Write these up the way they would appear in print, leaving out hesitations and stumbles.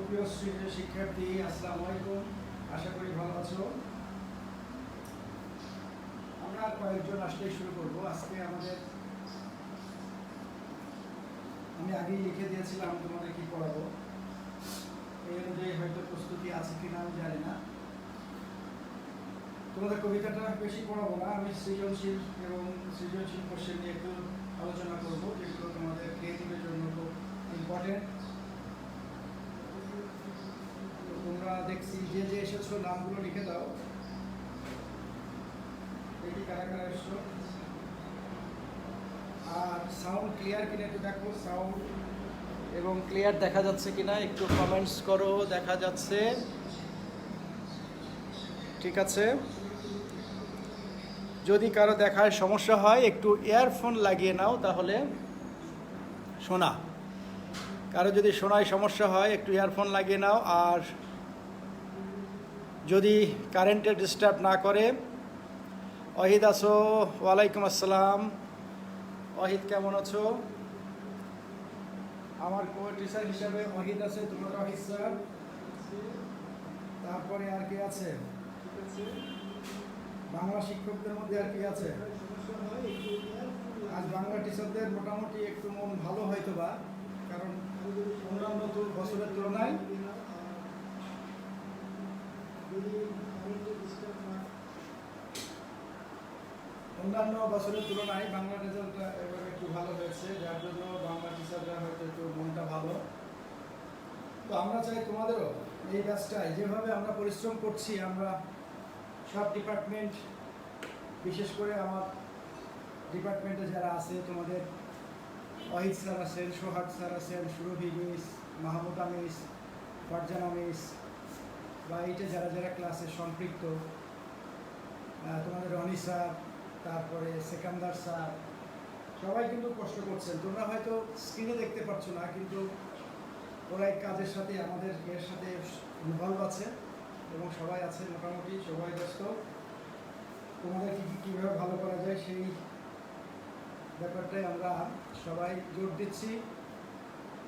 সুপ্রিয় শিক্ষার্থী, আসসালামু আলাইকুম। আশা করি ভালো আছো। আমরা কয়েকজন আসলেই শুরু করব। আজকে আমি আগেই লিখে দিয়েছিলাম তোমাদের কি পড়াবো, এই অনুযায়ী হয়তো প্রস্তুতি আছে কিনা আমি জানি না। তোমাদের কবিতাটা বেশি পড়াবো না, আমি সৃজনশীল কোশ্চেন নিয়ে একটু আলোচনা করবো, যেগুলো তোমাদের ক্রিয়েটিভের জন্য খুব ইম্পর্টেন্ট। তোমরা দেখছি যে এসেছো নামগুলো লিখে দাও। দেখি কারা কারা এসছো, আর সাউন্ড ক্লিয়ার কিনা একটু দেখো, সাউন্ড এবং ক্লিয়ার দেখা যাচ্ছে কিনা একটু কমেন্টস করো। দেখা যাচ্ছে, ঠিক আছে। যদি কারো দেখার সমস্যা হয় একটু ইয়ারফোন লাগিয়ে নাও, তাহলে শোনা। কারো যদি শোনায় সমস্যা হয় একটু ইয়ারফোন লাগিয়ে নাও। আর যদি কারেন্টের ডিস্টার্ব না করে। অহিদ আছো? ওয়ালাইকুম আসসালাম। অহিদ কেমন আছো? আমার কো টিচার হিসাবে অহিদ আছে, তোমার অহিদ স্যার। তারপরে আর কি আছে? বাংলা শিক্ষকদের মধ্যে আর কি আছে? আজ বাংলা টিচারদের মোটামুটি একটু মন ভালো হয়তো বা, কারণ অন্যান্য বছরের তুলনায় বাংলা রেজাল্টটা এবার একটু ভালো হয়েছে, যার জন্য বাংলা টিচাররা হয়তো একটু মনটা ভালো। তো আমরা চাই তোমাদেরও এই ব্যাচটায় যেভাবে আমরা পরিশ্রম করছি, আমরা সব ডিপার্টমেন্ট, বিশেষ করে আমার ডিপার্টমেন্টে যারা আছে, তোমাদের অহিদ স্যার আছেন, সোহাগ স্যার আছেন, Surovi miss, Mahmuda miss, Farzana miss, বা এইটা যারা যারা ক্লাসে সম্পৃক্ত, তোমাদের রনি স্যার, তারপরে সেকান্দার স্যার, সবাই কিন্তু কষ্ট করছেন। তোমরা হয়তো স্ক্রিনে দেখতে পাচ্ছ না, কিন্তু ওরা এই কাজের সাথে আমাদের এর সাথে ইনভলভ আছে এবং সবাই আছে, মোটামুটি সবাই ব্যস্ত। তোমাদের কীভাবে ভালো করা যায় সেই ব্যাপারটাই আমরা সবাই জোর দিচ্ছি।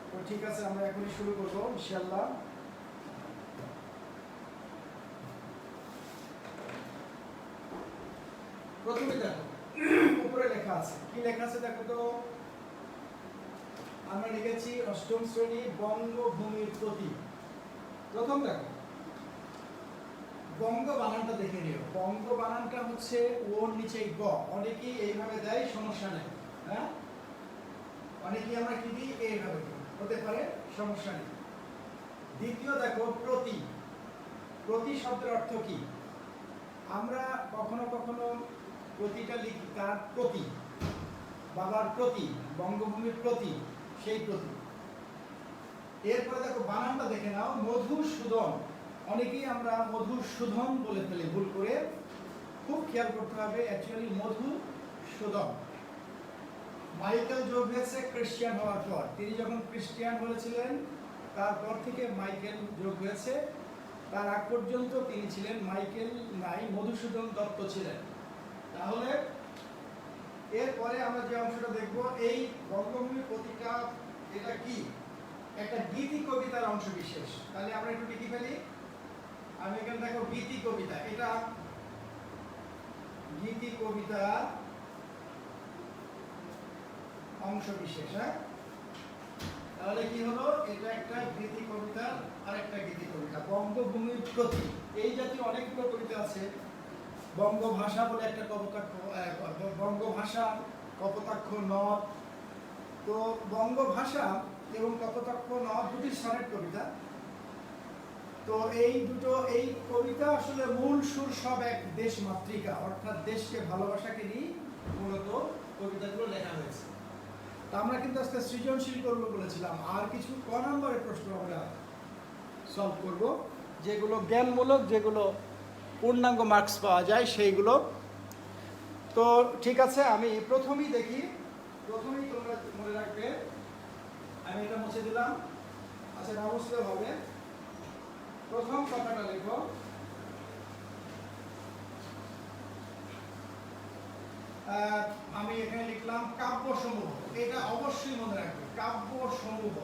তো ঠিক আছে, আমরা এখনই শুরু করবো ইনশাআল্লাহ। প্রথমে দেখো উপরে লেখা আছে, কি লেখা আছে দেখো তো। আমরা লিখেছি অষ্টম শ্রেণী বঙ্গভূমির প্রতি। প্রথম দেখো বঙ্গ বানানটা দেখে নিও। বঙ্গ বানানটা হচ্ছে ওর নিচে গ, অনেকেই এইভাবে দেয়, সমস্যা নেই। হ্যাঁ, অনেকেই আমরা কি দিই, এইভাবে হতে পারে, সমস্যা নেই। দ্বিতীয় দেখো প্রতি। প্রতি শব্দের অর্থ কি? আমরা কখনো কখনো প্রতিটা লিখি তার প্রতি, বাবার প্রতি, বঙ্গভূমির প্রতি, সেই প্রতি। এরপরে দেখো বানানটা দেখে নাও, মধুসূদন। অনেকেই আমরা মধুসূদন বলে ফেলি ভুল করে, খুব খেয়াল করতে হবে, অ্যাকচুয়ালি মধুসূদন। মাইকেল যোগ হয়েছে খ্রিস্টান হওয়ার পর, তিনি যখন খ্রিস্টান হয়েছিলেন তারপর থেকে মাইকেল যোগ হয়েছে। তার আগ পর্যন্ত তিনি ছিলেন মাইকেল নাই, মধুসূদন দত্ত ছিলেন। তাহলে এরপরে আমরা যে অংশটা দেখব, এই বঙ্গভূমির প্রতিটা, এটা কি? একটা গীতি কবিতার অংশ বিশেষ। তাহলে আমরা একটু লিখে ফেলি। আমি এখানে দেখো গীতি কবিতা, এটা গীতি কবিতা অংশ বিশেষ। হ্যাঁ, তাহলে কি হলো, এটা একটা গীতি কবিতা আর একটা গীতি কবিতা। বঙ্গভূমির প্রতি, এই জাতীয় অনেকগুলো কবিতা আছে। বঙ্গভাষা বলে একটা কপোতাক্ষ, বঙ্গভাষা, কপোতাক্ষ নদ। তো বঙ্গভাষা এবং কপোতাক্ষ নদ দুটি সনেট কবিতা। তো এই কবিতা আসলে মূল সুর সব এক দেশ মাতৃকা, অর্থাৎ দেশকে ভালোবাসাকে নিয়ে মূলত কবিতাগুলো লেখা হয়েছে। তা আমরা কিন্তু আজকে সৃজনশীল করবো বলেছিলাম, আর কিছু ক নম্বরের প্রশ্ন আমরা সলভ করব, যেগুলো জ্ঞানমূলক, যেগুলো পূর্ণাঙ্গ মার্কস পাওয়া যায় সেইগুলো। তো ঠিক আছে, আমি প্রথমেই দেখি। প্রথমেই তোমরা মনে রাখবে, আমি এটা মুছে দিলাম। আচ্ছা, না মুছলেও হবে। প্রথম কথাটা লেখো, আমি এখানে লিখলাম কাব্য সমূহ। এটা অবশ্যই মনে রাখবে, কাব্য সমূহ।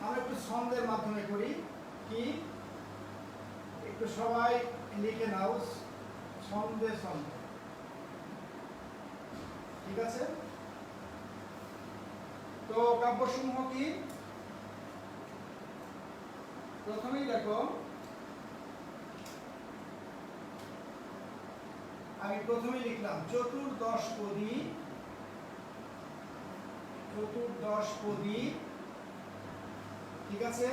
আমরা একটু ছন্দের মাধ্যমে করি। কি একটু সবাই লিখে নাও, ছন্দে ছন্দে, ঠিক আছে? তো কাব্যসমূহ কি? প্রথমেই দেখো, আমি প্রথমেই লিখলাম চতুর্দশপদী, চতুর্দশপদী, ঠিক আছে?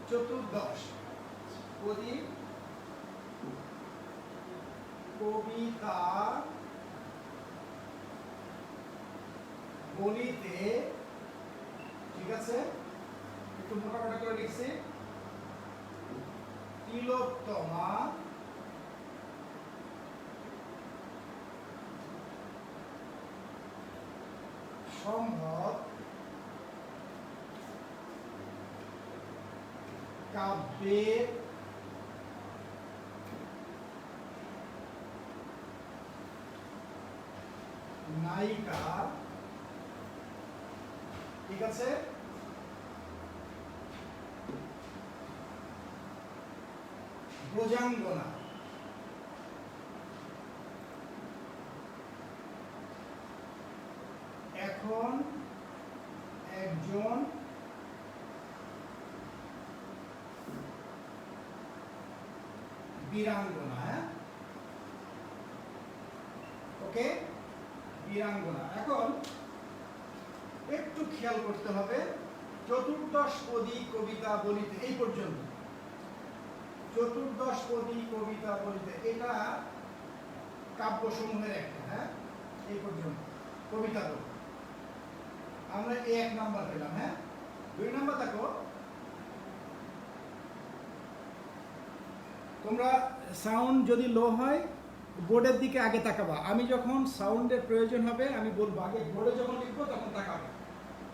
চতুর্দশপদী কবিতা বলিতে, ঠিক আছে? একটু মোটামোটা করে লিখছি। তিলোত্তমা সম্ভব কাব্যের নায়িকা, ঠিক আছে? ব্রজাঙ্গনা, এখন একজন বীরাঙ্গনা। হ্যাঁ, ওকে, বীরাঙ্গনা। এখন একটু খেয়াল করতে হবে, চতুর্দশপদী কবিতা বলিতে এই পর্যন্ত, চতুর্দশপদী কবিতা বলিতে এটা কাব্যসমূহের একটা। হ্যাঁ, এই পর্যন্ত কবিতা বলি আমরা এক নাম্বার পেলাম। হ্যাঁ, 2 নাম্বার দেখো, তোমরা সাউন্ড যদি লো হয় বোর্ডের দিকে আগে তাকাবা। আমি যখন সাউন্ডের প্রয়োজন হবে আমি বলবো, আগে বোর্ডে যখন লিখবো তখন তাকাবে।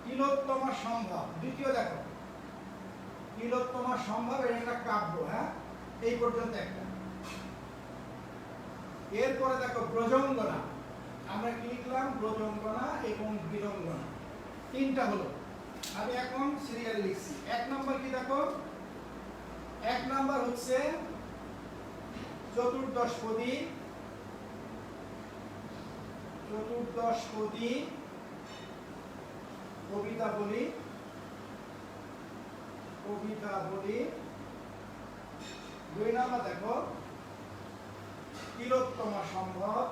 তিলোত্তমা সম্ভব, দ্বিতীয় দেখো, তিলোত্তমা সম্ভব, এটা একটা কাব্য। হ্যাঁ, এই পর্যন্ত একটা। এরপরে দেখো ব্রজঙ্গনা, আমরা কি লিখলাম? ব্রজঙ্গনা এবং বীরঙ্গনা, 3টা হলো। আমি এখন সিরিয়াল লিখছি। 1 নাম্বার কি দেখো? 1 নাম্বার হচ্ছে চতুর্দশপদী, চতুর্দশপদী কবিতা বলি, কবিতা বলি। 2 নাম্বার দেখো তিলোত্তমা সম্ভব,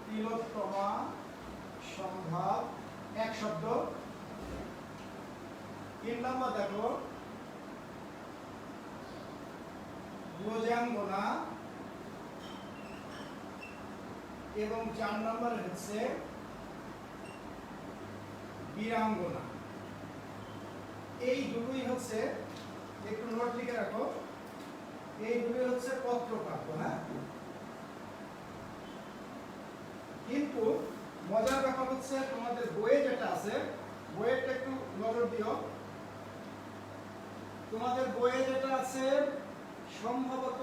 তিলোত্তমা সম্ভব, এক শব্দ। 3 নাম্বার দেখো ব্রজাঙ্গনা, এবং 4 নাম্বার হচ্ছে বীরাঙ্গনা। এই দুটোই হচ্ছে, একটু নোট লিখে রাখো, এই দুটোই হচ্ছে পত্রকাব্য। হ্যাঁ, কিন্তু মজার ব্যাপার হচ্ছে তোমাদের বইয়ে যেটা আছে, বইয়েরটা একটু নজর দিও। তোমাদের বইয়ে যেটা আছে সম্ভবত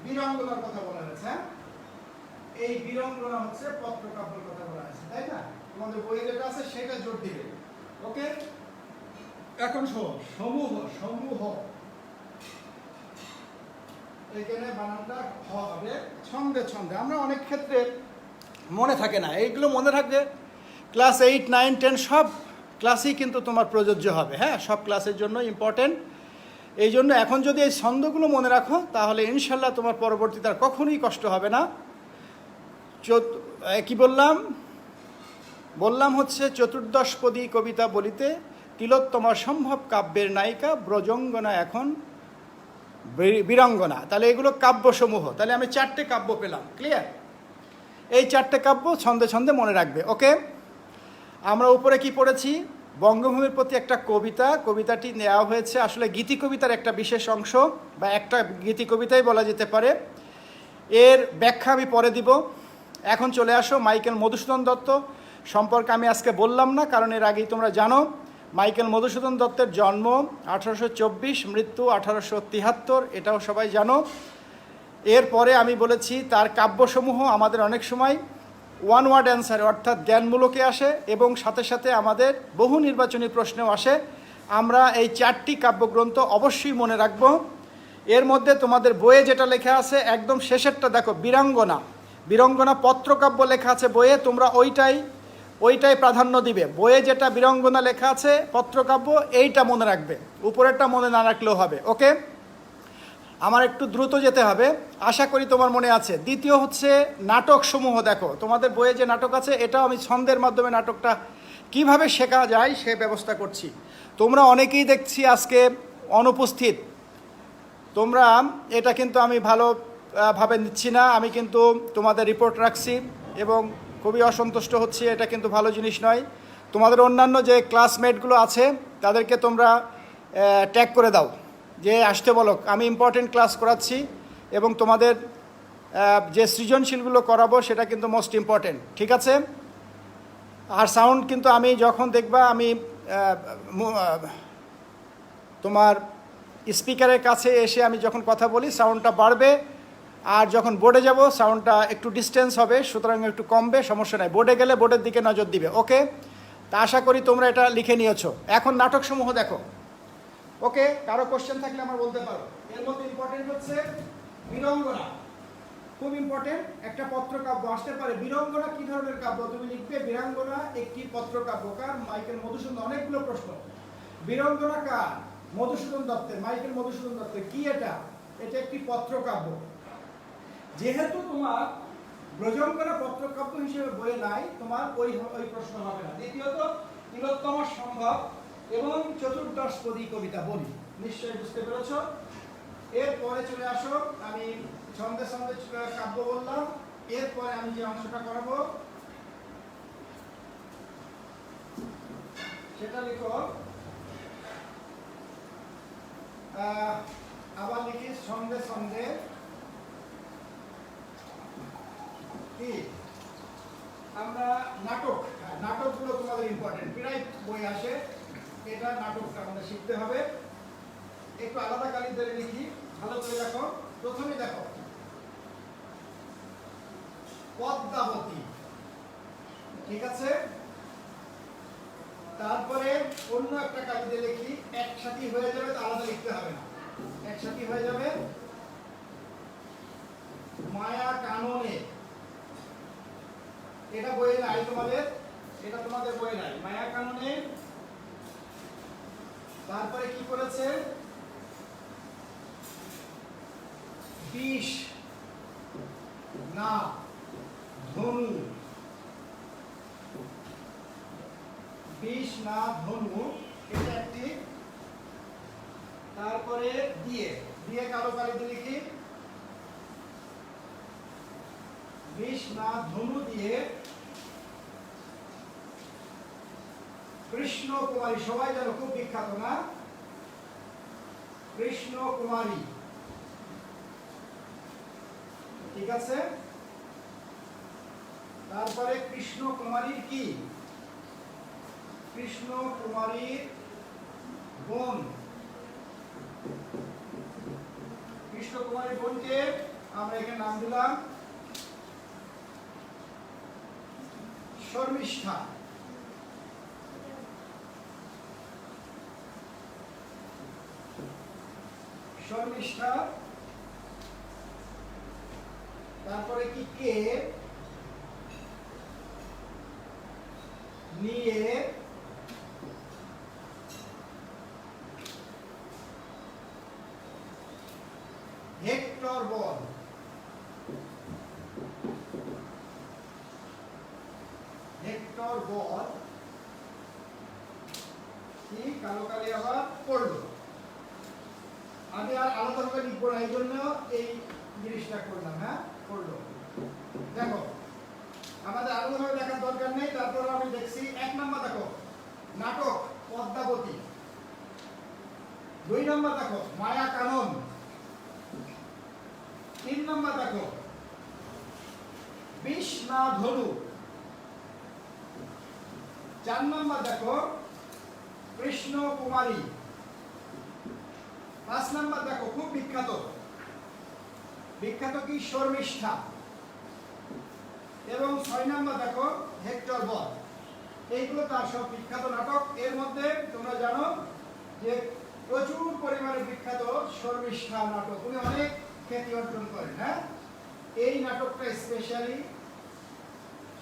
বীরাঙ্গনার কথা বলা হয়েছে। এই বীরাঙ্গনা হচ্ছে পত্রকাব্যের কথা বলা হয়েছে, তাই না? তোমাদের বইয়ে যেটা আছে সেটা জোর দিবে। ওকে, এখন সমূহ, সমূহ, এখানে বানানটা হবে ছন্দে ছন্দে। আমরা অনেক ক্ষেত্রে মনে থাকে না, এইগুলো মনে থাকবে ক্লাস 8, 9, 10 সব ক্লাসেই কিন্তু তোমার প্রযোজ্য হবে। হ্যাঁ, সব ক্লাসের জন্য ইম্পর্টেন্ট। এই জন্য এখন যদি এই ছন্দগুলো মনে রাখো তাহলে ইনশাল্লাহ তোমার পরবর্তীতে আর কখনোই কষ্ট হবে না। কি বললাম হচ্ছে চতুর্দশপদী কবিতা বলিতে তিলোত্তমা সম্ভব কাব্যের নায়িকা ব্রজঙ্গনা এখন বীরাঙ্গনা। তাহলে এগুলো কাব্যসমূহ। তাহলে আমি 4টে কাব্য পেলাম। ক্লিয়ার? এই 4টে কাব্য ছন্দে ছন্দে মনে রাখবে। ওকে, আমরা উপরে কি পড়েছি? বঙ্গভূমির প্রতি একটা কবিতা। কবিতাটি নেওয়া হয়েছে আসলে গীতি কবিতার একটা বিশেষ অংশ, বা একটা গীতি কবিতাই বলা যেতে পারে। এর ব্যাখ্যা আমি পরে দিব। এখন চলে আসো মাইকেল মধুসূদন দত্ত সম্পর্কে আমি আজকে বললাম না, কারণ এর আগেই তোমরা জানো মাইকেল মধুসূদন দত্তের জন্ম 1824, মৃত্যু 1873, এটাও সবাই জানো। এরপরে আমি বলেছি তার কাব্যসমূহ আমাদের অনেক সময় ওয়ান ওয়ার্ড অ্যান্সারে অর্থাৎ জ্ঞানমূলকে আসে এবং সাথে সাথে আমাদের বহু নির্বাচনী প্রশ্নেও আসে। আমরা এই 4টি কাব্যগ্রন্থ অবশ্যই মনে রাখব। এর মধ্যে তোমাদের বইয়ে যেটা লেখা আছে একদম শেষেরটা দেখো, বীরাঙ্গনা। বীরাঙ্গনা পত্রকাব্য লেখা আছে বইয়ে, তোমরা ওইটাই প্রাধান্য দিবে। বইয়ে যেটা বীরাঙ্গনা লেখা আছে পত্রকাব্য, এইটা মনে রাখবে, উপরেরটা মনে না রাখলেও হবে। ওকে, আমার একটু দ্রুত যেতে হবে, আশা করি তোমার মনে আছে। দ্বিতীয় হচ্ছে নাটক সমূহ। দেখো তোমাদের বইয়ে যে নাটক আছে, এটাও আমি ছন্দের মাধ্যমে নাটকটা কিভাবে শেখা যায় সে ব্যবস্থা করছি। তোমরা অনেকেই দেখছি আজকে অনুপস্থিত, তোমরা এটা কিন্তু আমি ভালোভাবে নিচ্ছি না। আমি কিন্তু তোমাদের রিপোর্ট রাখছি এবং খুবই অসন্তুষ্ট হচ্ছি, এটা কিন্তু ভালো জিনিস নয়। তোমাদের অন্যান্য যে ক্লাসমেটগুলো আছে তাদেরকে তোমরা ট্যাগ করে দাও, যে আসতে বলো, আমি ইম্পর্টেন্ট ক্লাস করাচ্ছি এবং তোমাদের যে সৃজনশীলগুলো করাবো সেটা কিন্তু মোস্ট ইম্পর্টেন্ট, ঠিক আছে? আর সাউন্ড কিন্তু আমি যখন দেখবা আমি তোমার স্পিকারের কাছে এসে আমি যখন কথা বলি সাউন্ডটা বাড়বে, আর যখন বোর্ডে যাব সাউন্ডটা একটু ডিস্টেন্স হবে, সুতরাং একটু কমবে, সমস্যা নাই। বোর্ডে গেলে বোর্ডের দিকে নজর দিবে। ওকে, তা আশা করি তোমরা এটা লিখে নিয়েছো। এখন নাটকসমূহ দেখো। ওকে, কারো কোশ্চেন থাকলে আমার বলতে পারো। এর মধ্যে ইম্পর্টেন্ট হচ্ছে বীরাঙ্গনা, খুব ইম্পর্টেন্ট একটা পত্রকাব্য আসতে পারে। বীরাঙ্গনা কি ধরনের কাব্য? তুমি লিখবে বীরাঙ্গনা একটি পত্রকাব্য। কার? মাইকেল মধুসূদন। অনেকগুলো প্রশ্ন। বীরাঙ্গনা কার? মধুসূদন দত্তের, মাইকেল মধুসূদন দত্তের। কি এটা? এটা একটি পত্রকাব্য। যেহেতু তোমার ব্রজঙ্গনা পত্রকাব্য হিসেবে বইয়ে নাই, তোমার ওই প্রশ্ন হবে না। দ্বিতীয়ত তিলোত্তমা সম্ভব এবং চতুর্দশপদী কবিতা বলি, নিশ্চয়ই বুঝতে পেরেছ। এরপরে চলে আসো, আমি ছন্দে ছন্দে কাব্য বললাম। এরপরে আমি যে অংশটা করাবো সেটা লিখো, আবার লিখি ছন্দে ছন্দে কি আমরা নাটক। নাটকগুলো তোমাদের ইম্পর্টেন্ট, প্রায় বই আসে, এটা নাটকটা আমাদের শিখতে হবে। একটু আলাদা কালি ধরে লিখি, ভালো করে দেখো। প্রথমে দেখো পদ্মাবতী, ঠিক আছে? তারপরে অন্য একটা কালি দিয়ে লিখি, একসাথে হয়ে যাবে, আলাদা লিখতে হবে না, একসাথে হয়ে যাবে। মায়া কাননে, এটা বইয়ে নাই তোমাদের, এটা তোমাদের বইয়ে নাই। মায়া কাননে। তারপরে কি করেছে? বিষ না ধনু, বিষ না ধনু, এটা একটি। তারপরে দিয়ে কালো কালি দিয়ে লিখি, বিষ না ধনু দিয়ে কৃষ্ণ কুমারী। সবাই জানো, খুব বিখ্যাত না? কৃষ্ণ কুমারী, ঠিক আছে? তারপরে কৃষ্ণ কুমারীর কি? কৃষ্ণ কুমারীর বোন। কৃষ্ণ কুমারীর বোনকে আমরা এখানে নাম দিলাম শর্মিষ্ঠা। শর্মিষ্ঠা। তারপরে কি? কে নিয়ে হেক্টর বল। হেক্টর বল কি? কালো কালি আবার পড়লো। আমি আর আলাদাভাবে লিখবো না, এই জন্য এই জিনিসটা করলাম। হ্যাঁ, পড়লো। দেখো আমাদের আলাদাভাবে দেখার দরকার নেই। তারপর আমি দেখছি 1 নাম্বার দেখো নাটক পদ্মাবতী। 2 নাম্বার দেখো মায়া কানন। 3 নাম্বার দেখো বিষ না ধনু। 4 নাম্বার দেখো কৃষ্ণ কুমারী। 5 নাম্বার দেখো খুব বিখ্যাত কি? শর্মিষ্ঠা। এবং 6 নাম্বার দেখো হেক্টর বধ। এইগুলো তার সব বিখ্যাত নাটক। এর মধ্যে তোমরা জানো যে প্রচুর পরিমাণে বিখ্যাত শর্মিষ্ঠা নাটক, উনি অনেক খ্যাতি অর্জন করেন। হ্যাঁ, এই নাটকটা স্পেশালি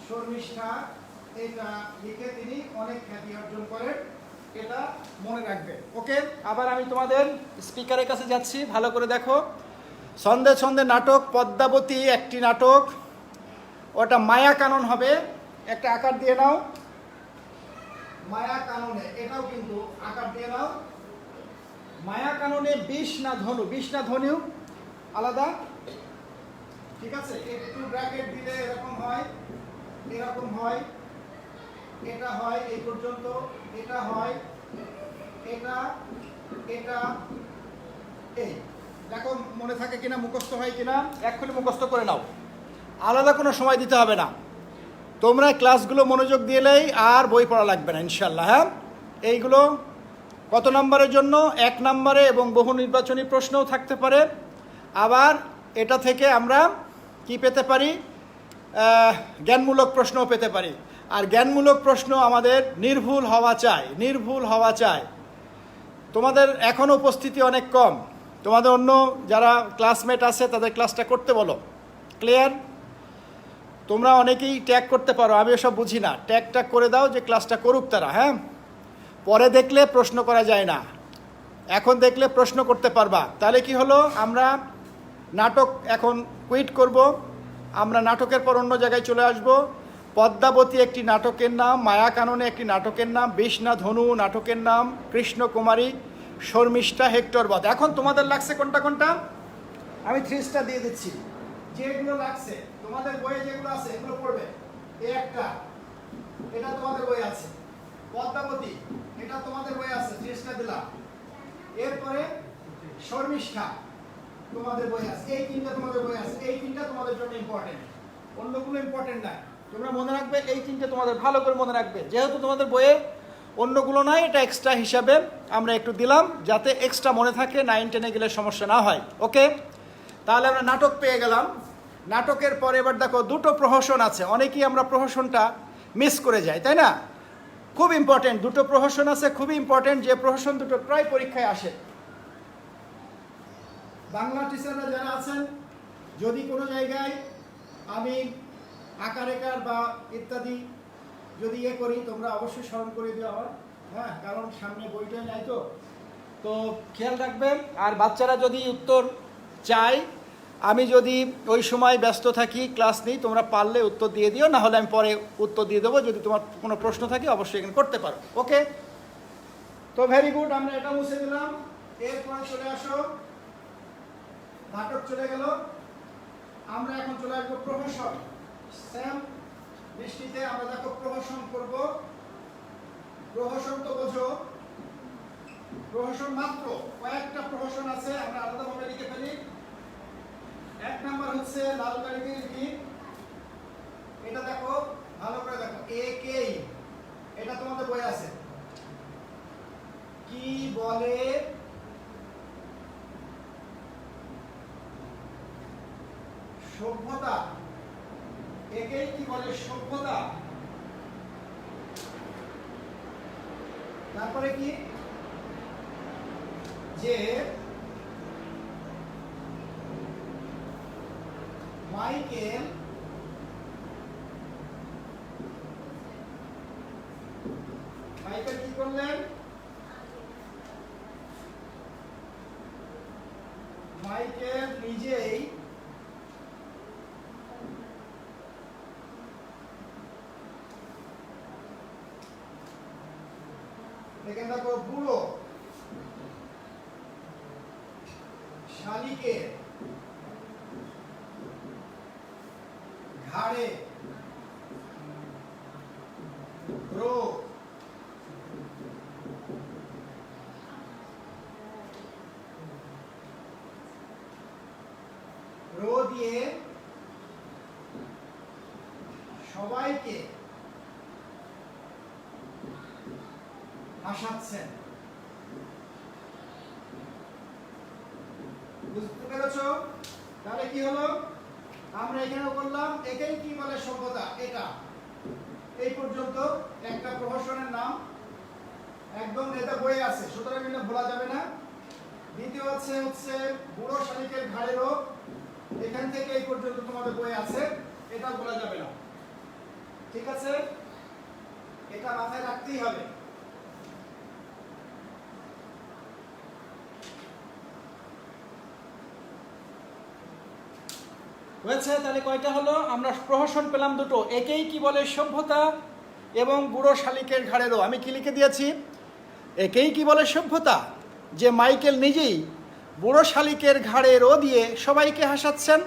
শর্মিষ্ঠা এটা লিখে তিনি অনেক খ্যাতি অর্জন করেন, এটা মনে রাখবে। ওকে, আবার আমি তোমাদের স্পিকারের কাছে যাচ্ছি, ভালো করে দেখো। ছন্দে ছন্দে নাটক পদ্মাবতী একটি নাটক, ওটা মায়া কানন হবে, একটা আকার দিয়ে নাও মায়া কাননে, এটাও কিন্তু আকার দিয়ে নাও। মায়া কাননে বিষ না ধনু, বিষ না ধনু আলাদা, ঠিক আছে? একটু ব্র্যাকেট দিলে এরকম হয়, এরকম হয়, এটা হয় এই পর্যন্ত, এটা হয়, এটা এটা এই। দেখো মনে থাকে কিনা, মুখস্থ হয় কিনা, এক্ষুনি মুখস্থ করে নাও, আলাদা কোনো সময় দিতে হবে না। তোমরা ক্লাসগুলো মনোযোগ দিলেই আর বই পড়া লাগবে না ইনশাল্লাহ। হ্যাঁ, এইগুলো কত নম্বরের জন্য? 1 নম্বরে, এবং বহু নির্বাচনী প্রশ্নও থাকতে পারে। আবার এটা থেকে আমরা কি পেতে পারি? জ্ঞানমূলক প্রশ্নও পেতে পারি। আর জ্ঞানমূলক প্রশ্ন আমাদের নির্ভুল হওয়া চাই, নির্ভুল হওয়া চাই। তোমাদের এখনও উপস্থিতি অনেক কম, তোমাদের অন্য যারা ক্লাসমেট আছে তাদের ক্লাসটা করতে বলো। ক্লিয়ার? তোমরা অনেকেই ট্যাগ করতে পারো, আমি এসব বুঝি না, ট্যাগ করে দাও যে ক্লাসটা করুক তারা। হ্যাঁ, পরে দেখলে প্রশ্ন করা যায় না, এখন দেখলে প্রশ্ন করতে পারবা। তাহলে কি হলো, আমরা নাটক এখন কুইট করব, আমরা নাটকের পর অন্য জায়গায় চলে আসব। পদ্মাবতী একটি নাটকের নাম, মায়া কাননে একটি নাটকের নাম, বিষ না ধনু নাটকের নাম, কৃষ্ণকুমারী, শর্মিষ্ঠা, হেক্টর বধ। এখন তোমাদের লাগছে কোনটা কোনটা? আমি 3 স্টার দিয়ে দিচ্ছি, যেগুলো লাগছে তোমাদের বইয়ে যেগুলো আছে এগুলো পড়বে। এই একটা, এটা তোমাদের বই আছে। পদ্মাবতী, এটা তোমাদের বই আছে, 3 স্টার দিলাম। এরপরে শর্মিষ্ঠা তোমাদের বই আছে, এই 3টা তোমাদের বই আছে। এই 3টা তোমাদের জন্য ইম্পর্টেন্ট, অন্যগুলো ইম্পর্টেন্ট না। তোমরা মনে রাখবে এই 3টে তোমাদের ভালো করে মনে রাখবে, যেহেতু তোমাদের বইয়ে অন্যগুলো নাই, এটা এক্সট্রা হিসাবে আমরা একটু দিলাম যাতে এক্সট্রা মনে থাকে, 9 10-এ গেলে সমস্যা না হয়। ওকে, তাহলে আমরা নাটক পেয়ে গেলাম। নাটকের পরে এবার দেখো 2টো প্রহসন আছে, অনেকেই আমরা প্রহসনটা মিস করে যাই, তাই না? খুব ইম্পর্টেন্ট 2টো প্রহসন আছে, খুবই ইম্পর্টেন্ট, যে প্রহসন 2টো প্রায় পরীক্ষায় আসে। বাংলা টিচাররা যারা আছেন, যদি কোনো জায়গায় আমি আকার একার বা ইত্যাদি যদি করি, তোমরা অবশ্যই স্মরণ করে দিও আমার। হ্যাঁ, কারণ সামনে বইটাই নাই, তো খেয়াল রাখবেন। আর বাচ্চারা যদি উত্তর চাই, আমি যদি ওই সময় ব্যস্ত থাকি, ক্লাস নিই, তোমরা পারলে উত্তর দিয়ে দিও, না হলে আমি পরে উত্তর দিয়ে দেবো। যদি তোমার কোনো প্রশ্ন থাকে অবশ্যই এখানে করতে পারো। ওকে, তো ভেরি গুড, আমরা এটা মুছে দিলাম। এরপরে চলে আসো, নাটক চলে গেল, আমরা এখন চলে আসবো প্রহসন। সেম দৃষ্টিতে আমরা দেখো প্রহসন করব। প্রহসন তো বোঝো, প্রহসন মাত্র কয়েকটা প্রহসন আছে, আমরা আলাদাভাবে লিখে ফেলি। 1 নাম্বার হচ্ছে লাল কালির গীত, এটা দেখো ভালো করে দেখো, একেই, এটা তোমাদের বই আছে। কি বলে সভ্যতা, একেই কি বলে সভ্যতা। তারপরে কি, যে মাইকেল কি করলেন, মাইকেল নিজেই এখানে দেখো বুড়ো শালিকে ঘাড়ে রোগ, রো দিয়ে সবাইকে হাসাচ্ছেন। বুঝতে পেরেছো? তাহলে কি হলো, আমরা এখানেও করলাম। একেই কি বলে সভ্যতা, এটা এই পর্যন্ত একটা প্রহসনের নাম, একদম এটা বইয়ে আছে, সুতরাং এটা ভোলা যাবে না। দ্বিতীয় হচ্ছে বুড়ো শালিকের ঘাড়ে রোগ, এখান থেকে এই পর্যন্ত তোমাদের বইয়ে আছে, এটা ভোলা যাবে না। ঠিক আছে, এটা মাথায় রাখতেই হবে। হয়েছে? তাহলে কয়টা হলো? আমরা প্রহসন পেলাম দুটো, একেই কি বলে সভ্যতা এবং বুড়ো শালিকের ঘাড়েরও। আমি কি লিখে দিয়েছি? একেই কি বলে সভ্যতা, যে মাইকেল নিজেই বুড়ো শালিকের ঘাড়েরও দিয়ে সবাইকে হাসাচ্ছেন।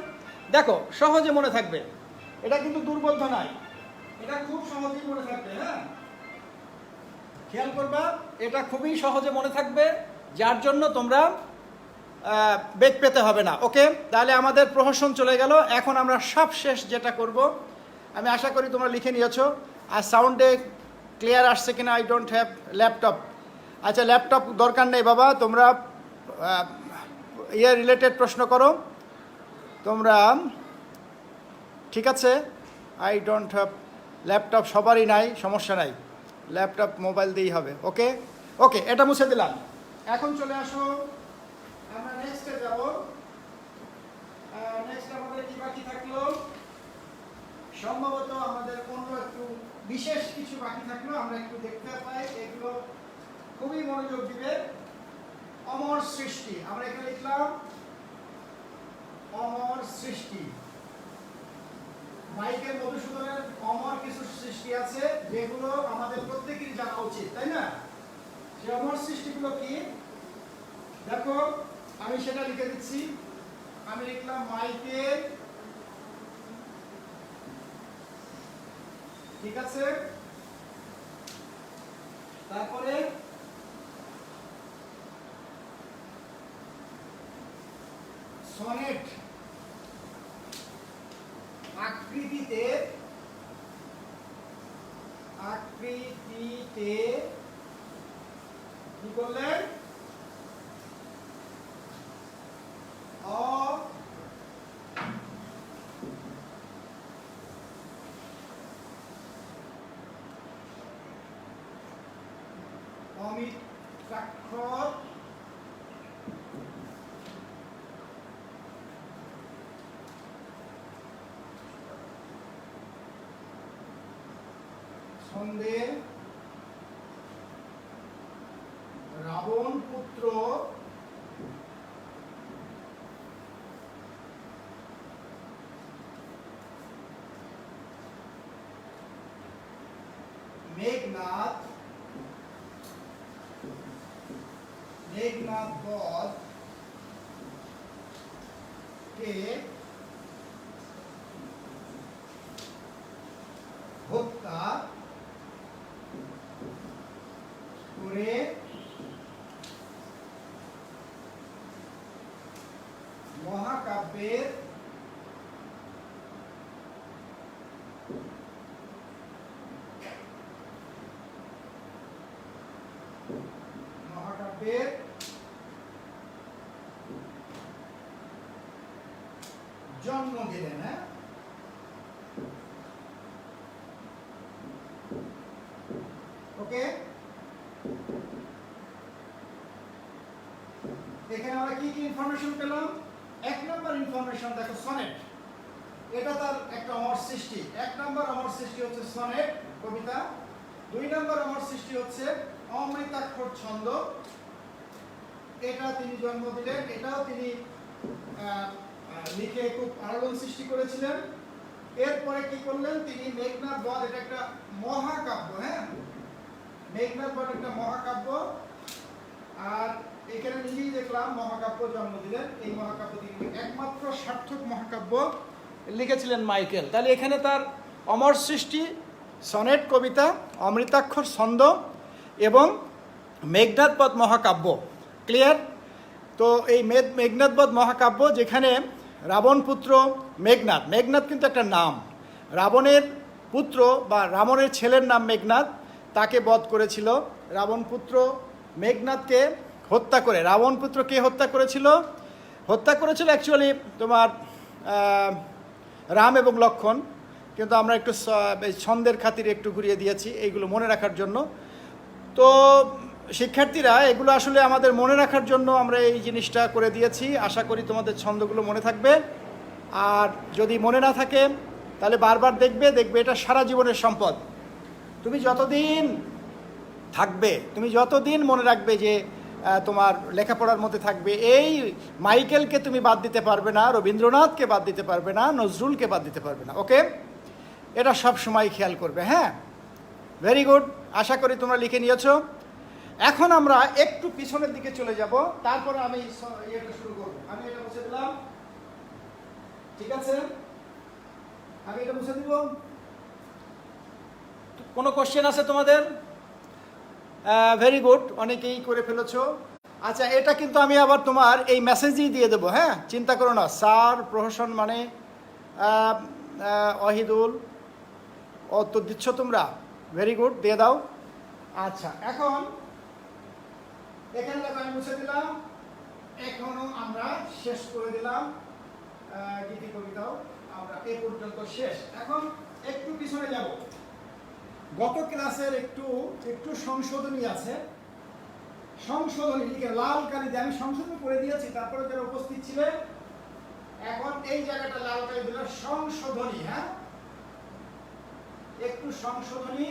দেখো সহজে মনে থাকবে, এটা কিন্তু দুর্বোধ্য নয়, এটা খুব সহজেই মনে থাকবে। হ্যাঁ, খেয়াল করবা, এটা খুবই সহজে মনে থাকবে, যার জন্য তোমরা বেগ পেতে হবে না। ওকে, তাহলে আমাদের প্রহসন চলে গেল। এখন আমরা সব শেষ যেটা করব, আমি আশা করি তোমরা লিখে নিয়েছো। আর সাউন্ডে ক্লিয়ার আসছে কিনা? I don't have laptop. আচ্ছা, ল্যাপটপ দরকার নেই বাবা, তোমরা রিলেটেড প্রশ্ন করো তোমরা। ঠিক আছে, আই ডোন্ট হ্যাভ ল্যাপটপ, সবারই নাই, সমস্যা নাই, ল্যাপটপ মোবাইল দিয়েই হবে। ওকে ওকে, এটা মুছে দিলাম। এখন চলে আসো, আমরা নেক্সটে যাব। নেক্সট আমাদের কি বাকি থাকলো? সম্ভবত আমাদের অন্য একটু বিশেষ কিছু বাকি থাকলো, আমরা একটু দেখতে পাই। এগুলো খুবই মনোযোগ দিবে। অমর সৃষ্টি, আমরা এখানে লিখলাম অমর সৃষ্টি। মাইকেল মধুসূদনের অমর কিছু সৃষ্টি আছে যেগুলো আমাদের প্রত্যেকেরই জানা উচিত, তাই না? সেই অমর সৃষ্টিগুলো কি দেখো, আমি সেটা লিখে দিচ্ছি। আমি লিখলাম মাইকেল, ঠিক আছে। তারপরে সনেট আকৃতিতে কি করলেন? অমিত্রাক্ষর ছন্দে রাবণ পুত্র মেঘনাদ বধ কে হত্যা করে মহাকাব্যের জন্ম দিলেন। হ্যাঁ, ওকে। এখানে আমরা কি কি ইনফরমেশন পেলাম? এক নম্বর ইনফরমেশন দেখো, সনেট, এটা তার একটা অমর সৃষ্টি। এক নম্বর অমর সৃষ্টি হচ্ছে সনেট কবিতা। দুই নম্বর অমর সৃষ্টি হচ্ছে অমৃতাক্ষর ছন্দ, এটা তিনি জন্ম দিলেন, এটাও তিনি লিখে খুব আলোড়ন সৃষ্টি করেছিলেন। এরপরে কি করলেন তিনি? মেঘনাদ বধ, এটা একটা মহাকাব্য। হ্যাঁ, মেঘনাদ বধ একটা মহাকাব্য, আর এখানে নিজেই দেখলাম মহাকাব্য জন্ম দিলেন। এই মহাকাব্য তিনি একমাত্র সার্থক মহাকাব্য লিখেছিলেন মাইকেল। তাহলে এখানে তার অমর সৃষ্টি, সনেট কবিতা, অমৃতাক্ষর ছন্দ এবং মেঘনাদ বধ মহাকাব্য। ক্লিয়ার? তো এই মেঘনাদ বধ মহাকাব্য, যেখানে রাবণ পুত্র মেঘনাদ, মেঘনাদ কিন্তু একটা নাম, রাবণের পুত্র বা রাবণের ছেলের নাম মেঘনাদ, তাকে বধ করেছিল রাবণ পুত্র মেঘনাদকে হত্যা করে। রাবণ পুত্র কে হত্যা করেছিল? হত্যা করেছিল অ্যাকচুয়ালি তোমার রাম এবং লক্ষণ, কিন্তু আমরা একটু এই ছন্দের খাতিরে একটু ঘুরিয়ে দিয়েছি এইগুলো মনে রাখার জন্য। তো শিক্ষার্থীরা, এগুলো আসলে আমাদের মনে রাখার জন্য আমরা এই জিনিসটা করে দিয়েছি। আশা করি তোমাদের ছন্দগুলো মনে থাকবে। আর যদি মনে না থাকে তাহলে বারবার দেখবে এটা সারা জীবনের সম্পদ। তুমি যতদিন থাকবে, তুমি যতদিন মনে রাখবে যে তোমার লেখাপড়ার মধ্যে থাকবে, এই মাইকেলকে তুমি বাদ দিতে পারবে না, রবীন্দ্রনাথকে বাদ দিতে পারবে না, নজরুলকে বাদ দিতে পারবে না। ওকে, এটা সব সময় খেয়াল করবে। হ্যাঁ, ভেরি গুড, আশা করি তোমরা লিখে নিয়েছো। এখন আমরা একটু পিছনের দিকে চলে যাব, তারপরে আমি ইয়েটা শুরু করবো। আমি এটা মুছে দিলাম, ঠিক আছে? আমি এটা মুছে দিব। কোনো কোশ্চেন আছে তোমাদের? ভেরি গুড, অনেকেই করে ফেলেছো। আচ্ছা, এটা কিন্তু আমি আবার তোমার এই মেসেজই দিয়ে দেবো। হ্যাঁ, চিন্তা করো না। স্যার প্রহসন মানে অহিদুল, তো দিচ্ছ তোমরা, ভেরি গুড, দিয়ে দাও। আচ্ছা, এখন এখানে দেখো আমি মুছে দিলাম। এখনো আমরা শেষ করে দিলাম গীতি কবিতাও আমরা এ পর্যন্ত শেষ। এখন একটু পিছনে যাব। গত ক্লাসের একটু সংশোধনী আছে। সংশোধনী লিখে লাল কালি দিয়ে আমি সংশোধন করে দিয়েছি, তারপরে যারা উপস্থিত ছিলেন এখন এই জায়গাটা লাল কালি দিল সংশোধনী। হ্যাঁ, একটু সংশোধনী।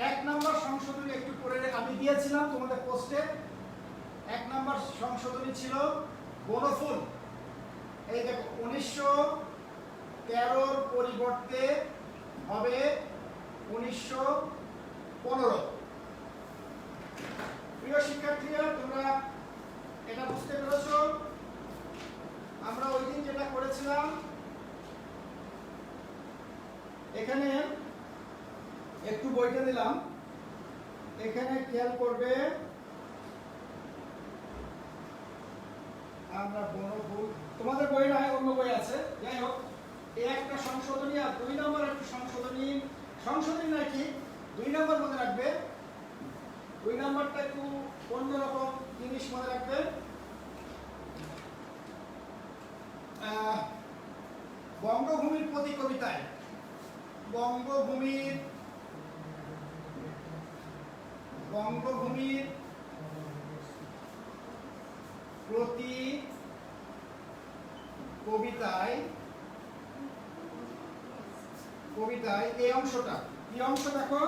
1 নম্বর সংশোধনী একটু করে আমি দিয়েছিলাম তোমাদের পোস্টে। 1 নম্বর সংশোধনী ছিল বনফুল। এই দেখো, 1913 পরিবর্তে হবে 1915। প্রিয় শিক্ষার্থীরা, তোমরা এটা বুঝতে পেরেছো? আমরা ওই দিন যেটা করেছিলাম, এখানে একটু বইটা দিলাম, এখানে খেয়াল করবে। আমরা বনফুল, তোমাদের বই নয়, অন্য বই আছে, যাই হোক, এই একটা সংশোধনী আর 2 নম্বর একটু সংশোধনী। সংশোধনী নাকি 2 নম্বর মনে রাখবে। 2 নম্বরটা একটু অন্যরকম জিনিস মনে রাখবে। বঙ্গভূমির প্রতি কবিতায়, বঙ্গভূমির প্রতি কবিতায় এই অংশটা, কি অংশ দেখো?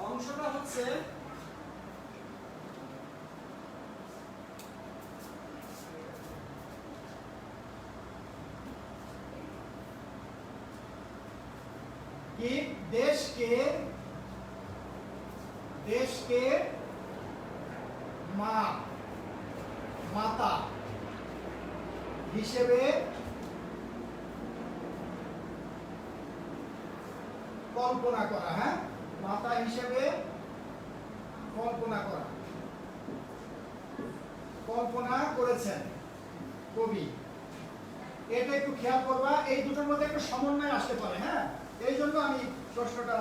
অংশটা হচ্ছে কি দেশকে মাতা হিসেবে কল্পনা করা। হ্যাঁ, মাতা হিসেবে কল্পনা করেছেন কবি। এটা একটু খেয়াল করবা, এই দুটোর মধ্যে একটু সমন্বয় আসতে পারে। হ্যাঁ, এই জন্য আমি প্রশ্নটা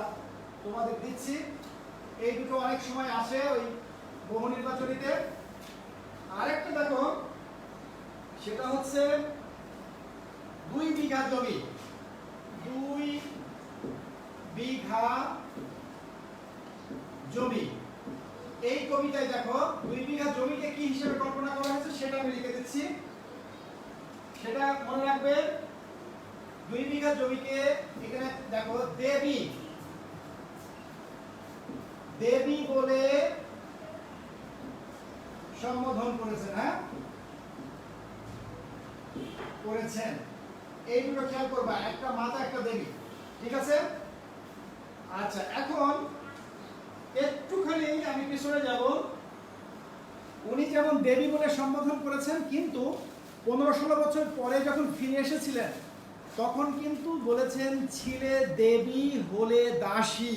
তোমাদের দিচ্ছি। এই দুটো অনেক সময় আসে ওই বহু নির্বাচনীতে। আরেকটা দেখো, সেটা হচ্ছে 2 বিঘা জমি। 2 বিঘা জমি, এই কবিতায় দেখো 2 বিঘা জমিকে কি হিসেবে কল্পনা করা হয়েছে সেটা আমি লিখে দিচ্ছি, সেটা মনে রাখবে। 2 বিঘা জমিকে এখানে দেখো দেবী বলে সম্বোধন করেছেন। হ্যাঁ, করেছেন। এই দুটো খেয়াল করবা, একটা মাতা একটা দেবী, ঠিক আছে? আচ্ছা, এখন একটুখানি আমি পিছনে যাব। উনি যেমন দেবী বলে সম্বোধন করেছেন, কিন্তু 15-16 বছর পরে যখন ফিরে এসেছিলেন তখন কিন্তু বলেছেন ছিলে দেবী হলে দাসী।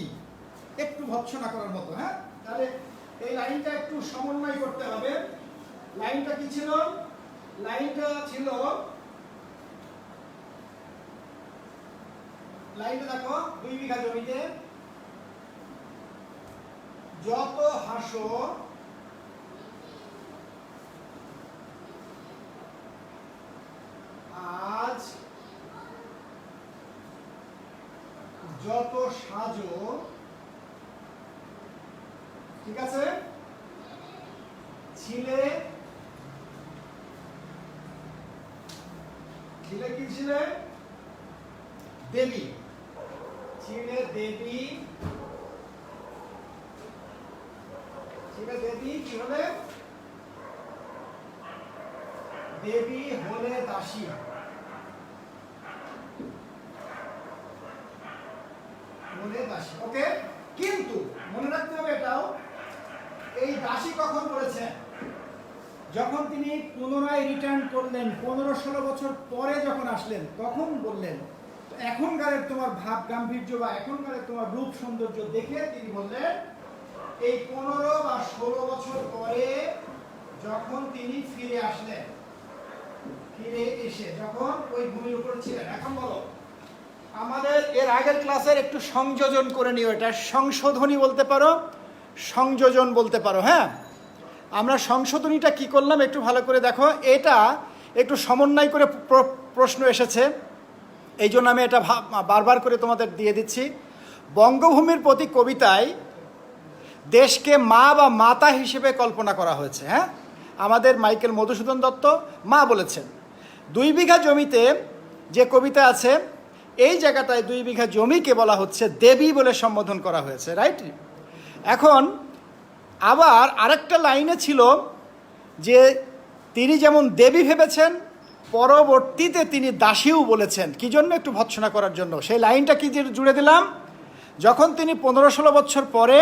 একটু ভৎসনা করার মতো। হ্যাঁ, তাহলে এই লাইনটা একটু সমন্বয় করতে হবে। লাইনটা কি ছিল? লাইনটা দেখো, 2 বিঘা জমিতে যত হাসো আজ যত সাজো, ঠিক আছে, ছিলে ছিলে কি ছিলে? দেবী। ছিলে দেবী, ছিলে দেবী, কি হলে? দেবী হলে দাসী। হলে দাসী, ওকে। কিন্তু মনে রাখতে হবে এটাও, এই দাসী কখন বলেছেন? যখন তিনি পুনরায় রিটার্ন করলেন, 15-16 বছর পরে যখন আসলেন তখন বললেন। এখনকারের তোমার ভাব গাম্ভীর্য বা এখনকারের তোমার রূপ সৌন্দর্য দেখে তিনি বললেন, এই 15 বা 16 বছর পরে যখন তিনি ফিরে আসলেন, ফিরে এসে যখন ওই ভূমির উপর ছিলেন। এখন বলো, আমাদের এর আগের ক্লাসের একটু সংযোজন করে নিও, এটা সংশোধনী বলতে পারো, সংযোজন বলতে পারো। হ্যাঁ, আমরা সংশোধনীটা কি করলাম একটু ভালো করে দেখো। এটা একটু সমন্বয় করে প্রশ্ন এসেছে, এই জন্য আমি এটা বারবার করে তোমাদের দিয়ে দিচ্ছি। বঙ্গভূমির প্রতি কবিতায় দেশকে মা বা মাতা হিসেবে কল্পনা করা হয়েছে। হ্যাঁ, আমাদের মাইকেল মধুসূদন দত্ত মা বলেছেন। 2 বিঘা জমিতে যে কবিতা আছে, এই জায়গাটায় 2 বিঘা জমিকে বলা হচ্ছে দেবী বলে সম্বোধন করা হয়েছে, রাইট? এখন আবার আরেকটা লাইনে ছিল যে তিনি যেমন দেবী ভেবেছেন, পরবর্তীতে তিনি দাসীও বলেছেন। কি জন্য? একটু ভৎসনা করার জন্য। সেই লাইনটা কি জুড়ে দিলাম, যখন তিনি 15-16 বছর পরে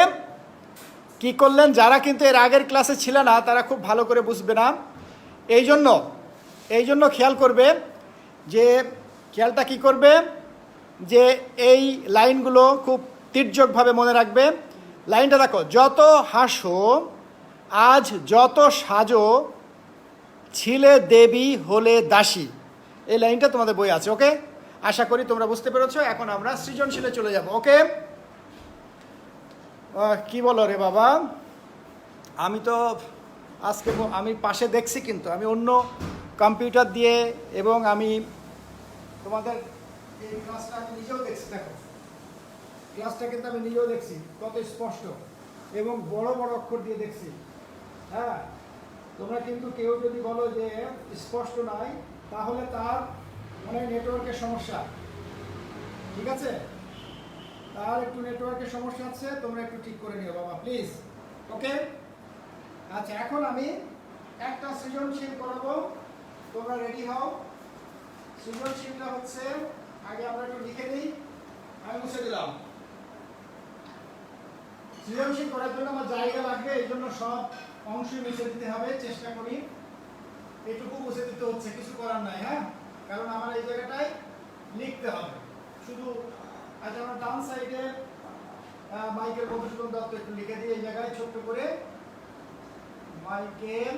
কি করলেন, যারা কিন্তু এর আগের ক্লাসে ছিল না তারা খুব ভালো করে বুঝবে না, এই জন্য খেয়াল করবে, যে খেয়ালটা কি করবে, যে এই লাইনগুলো খুব তির্যকভাবে মনে রাখবে। লাইনটা দেখো, যত হাসো আজ যত সাজো, ছিলে দেবী হলে দাসী। এই লাইনটা তোমাদের বই আছে, ওকে? আশা করি তোমরা বুঝতে পেরেছো। এখন আমরা সৃজনশীলে চলে যাব, ওকে? কি বলো রে বাবা? আমি তো আজকে আমি পাশে দেখছি, কিন্তু আমি অন্য কম্পিউটার দিয়ে, এবং আমি তোমাদের এই ক্লাসটা আমি নিজেও দেখছি। দেখো, ক্লাসটা কিন্তু আমি নিজেও দেখছি, কত স্পষ্ট এবং বড় বড় অক্ষর দিয়ে দেখছি। হ্যাঁ, তোমরা কিন্তু কেউ যদি বলো যে স্পষ্ট নাই, তাহলে তার মানে নেটওয়ার্কের সমস্যা, ঠিক আছে? তার একটু নেটওয়ার্কের সমস্যা আছে, তোমরা একটু ঠিক করে নিও বাবা, প্লিজ, ওকে? আচ্ছা, এখন আমি একটা সৃজনশীল করাবো, তোমরা রেডি হও। সৃজনশীলটা হচ্ছে, আগে আমরা একটু লিখে নিই, আমি মুছে দিলাম। সৃজনশীল করার জন্য আমার জায়গা লাগবে, এই জন্য সব অংশই মুছে দিতে হবে, চেষ্টা করি। এটুকু মুছে দিতে হচ্ছে, কিছু করার নাই। হ্যাঁ, কারণ আমার এই জায়গাটায় লিখতে হবে শুধু। আচ্ছা, আমরা ডান সাইডে মাইকেল মধুসূদন দত্ত একটু লিখে দিই, এই জায়গায় ছোট্ট করে মাইকেল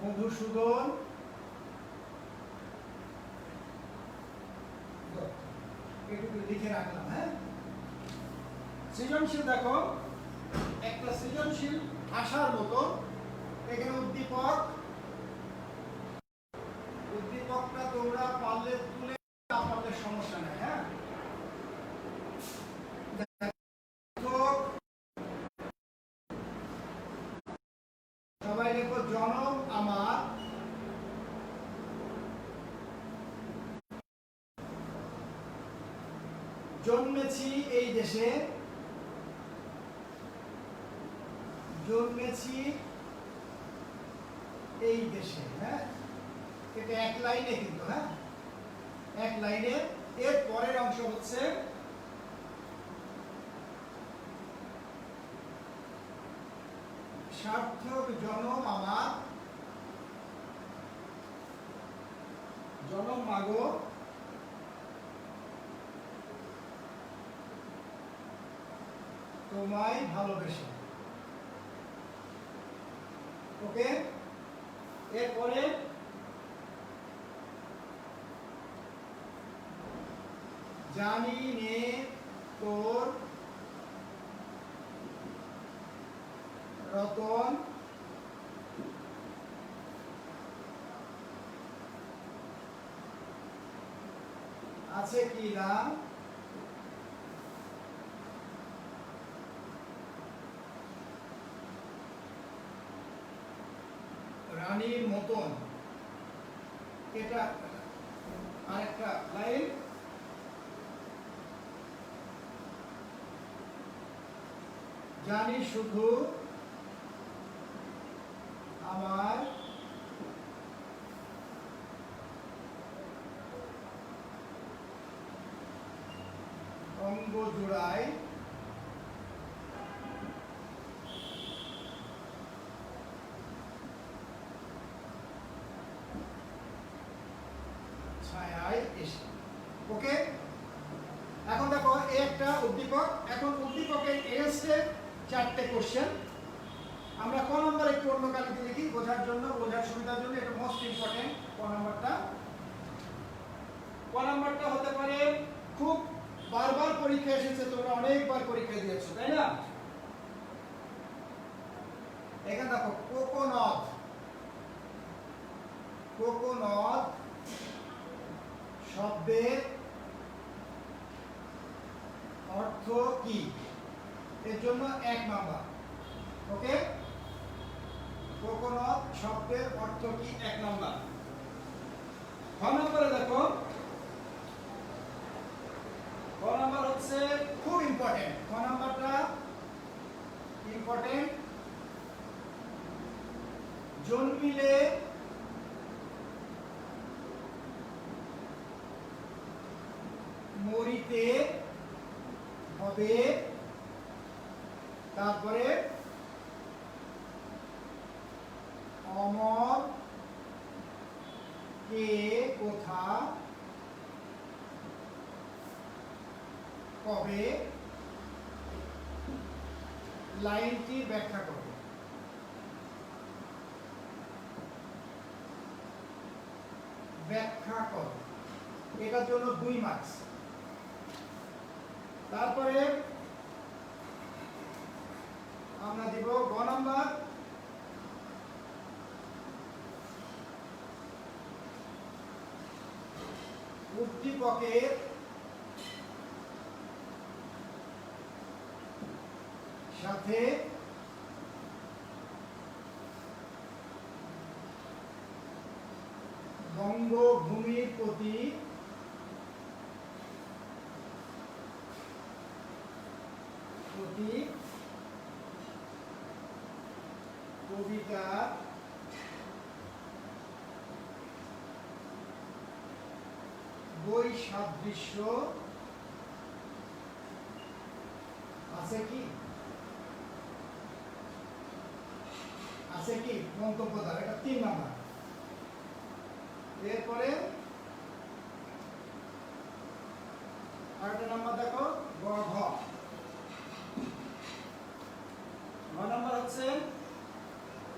মধুসূদন একটু লিখে রাখলাম। হ্যাঁ, সৃজনশীল দেখো, একটা সৃজনশীল আসার মতো এখানে উদ্দীপকটা তোমরা পারলে তুলে, না পারলে সমস্যা নেই। হ্যাঁ, সবাই লেখো, জনম আমার জন্মেছি এই দেশে, জন্মেছি এই দেশে। হ্যাঁ, এটা এক লাইনে কিন্তু, হ্যাঁ এক লাইনে। এর পরের অংশ হচ্ছে সার্থক জনম আমার, জনম মাগো তোমায় ভালোবেসে। ওকে, এরপরে জানি নে তোর রতন আছে কি না রানীর মতন, এটা আরেকটা লাইন। জানি শুধু আমার অঙ্গ জোড়ায় ছায়ায় এসে। ওকে, এখন দেখো এই একটা উদ্দীপক। এখন উদ্দীপকের এসে 4টে কোশ্চেন। আমরা ক নাম্বার একটু অন্য কালিতে লিখি বোঝার জন্য, বোঝার সুবিধার জন্য। এটা মোস্ট ইম্পর্টেন্ট। ক নাম্বারটা হতে পারে খুব বারবার পরীক্ষা এসেছে, তোমরা অনেকবার পরীক্ষা দিয়েছো, তাই না? এখানে দেখো কোকোনট, কোকোনট শব্দের অর্থ কি? এর জন্য 1 নাম্বার। ওকে, কোকোনট শব্দের অর্থ কি? 1 নাম্বার। খ নম্বরে দেখো, খ নাম্বার হচ্ছে খুব ইম্পর্টেন্ট। খ নাম্বারটা ইম্পর্টেন্ট। জন্মিলে মরিতে হবে, তারপরে অমর কে কোথা কবে, লাইনটি ব্যাখ্যা করবে। ব্যাখ্যা করো, এটার জন্য 2 মার্কস। তারপরে আমরা দিব গ নাম্বার। উদ্দীপকের সাথে বঙ্গভূমির প্রতি কবিতার বৈসাদৃশ্য আছে কি? আছে কি? মন্তব্য দাও। এটা 3 নাম্বার। এরপরে আরেকটা নাম্বার দেখো, গ ঘ। গ নাম্বার হচ্ছে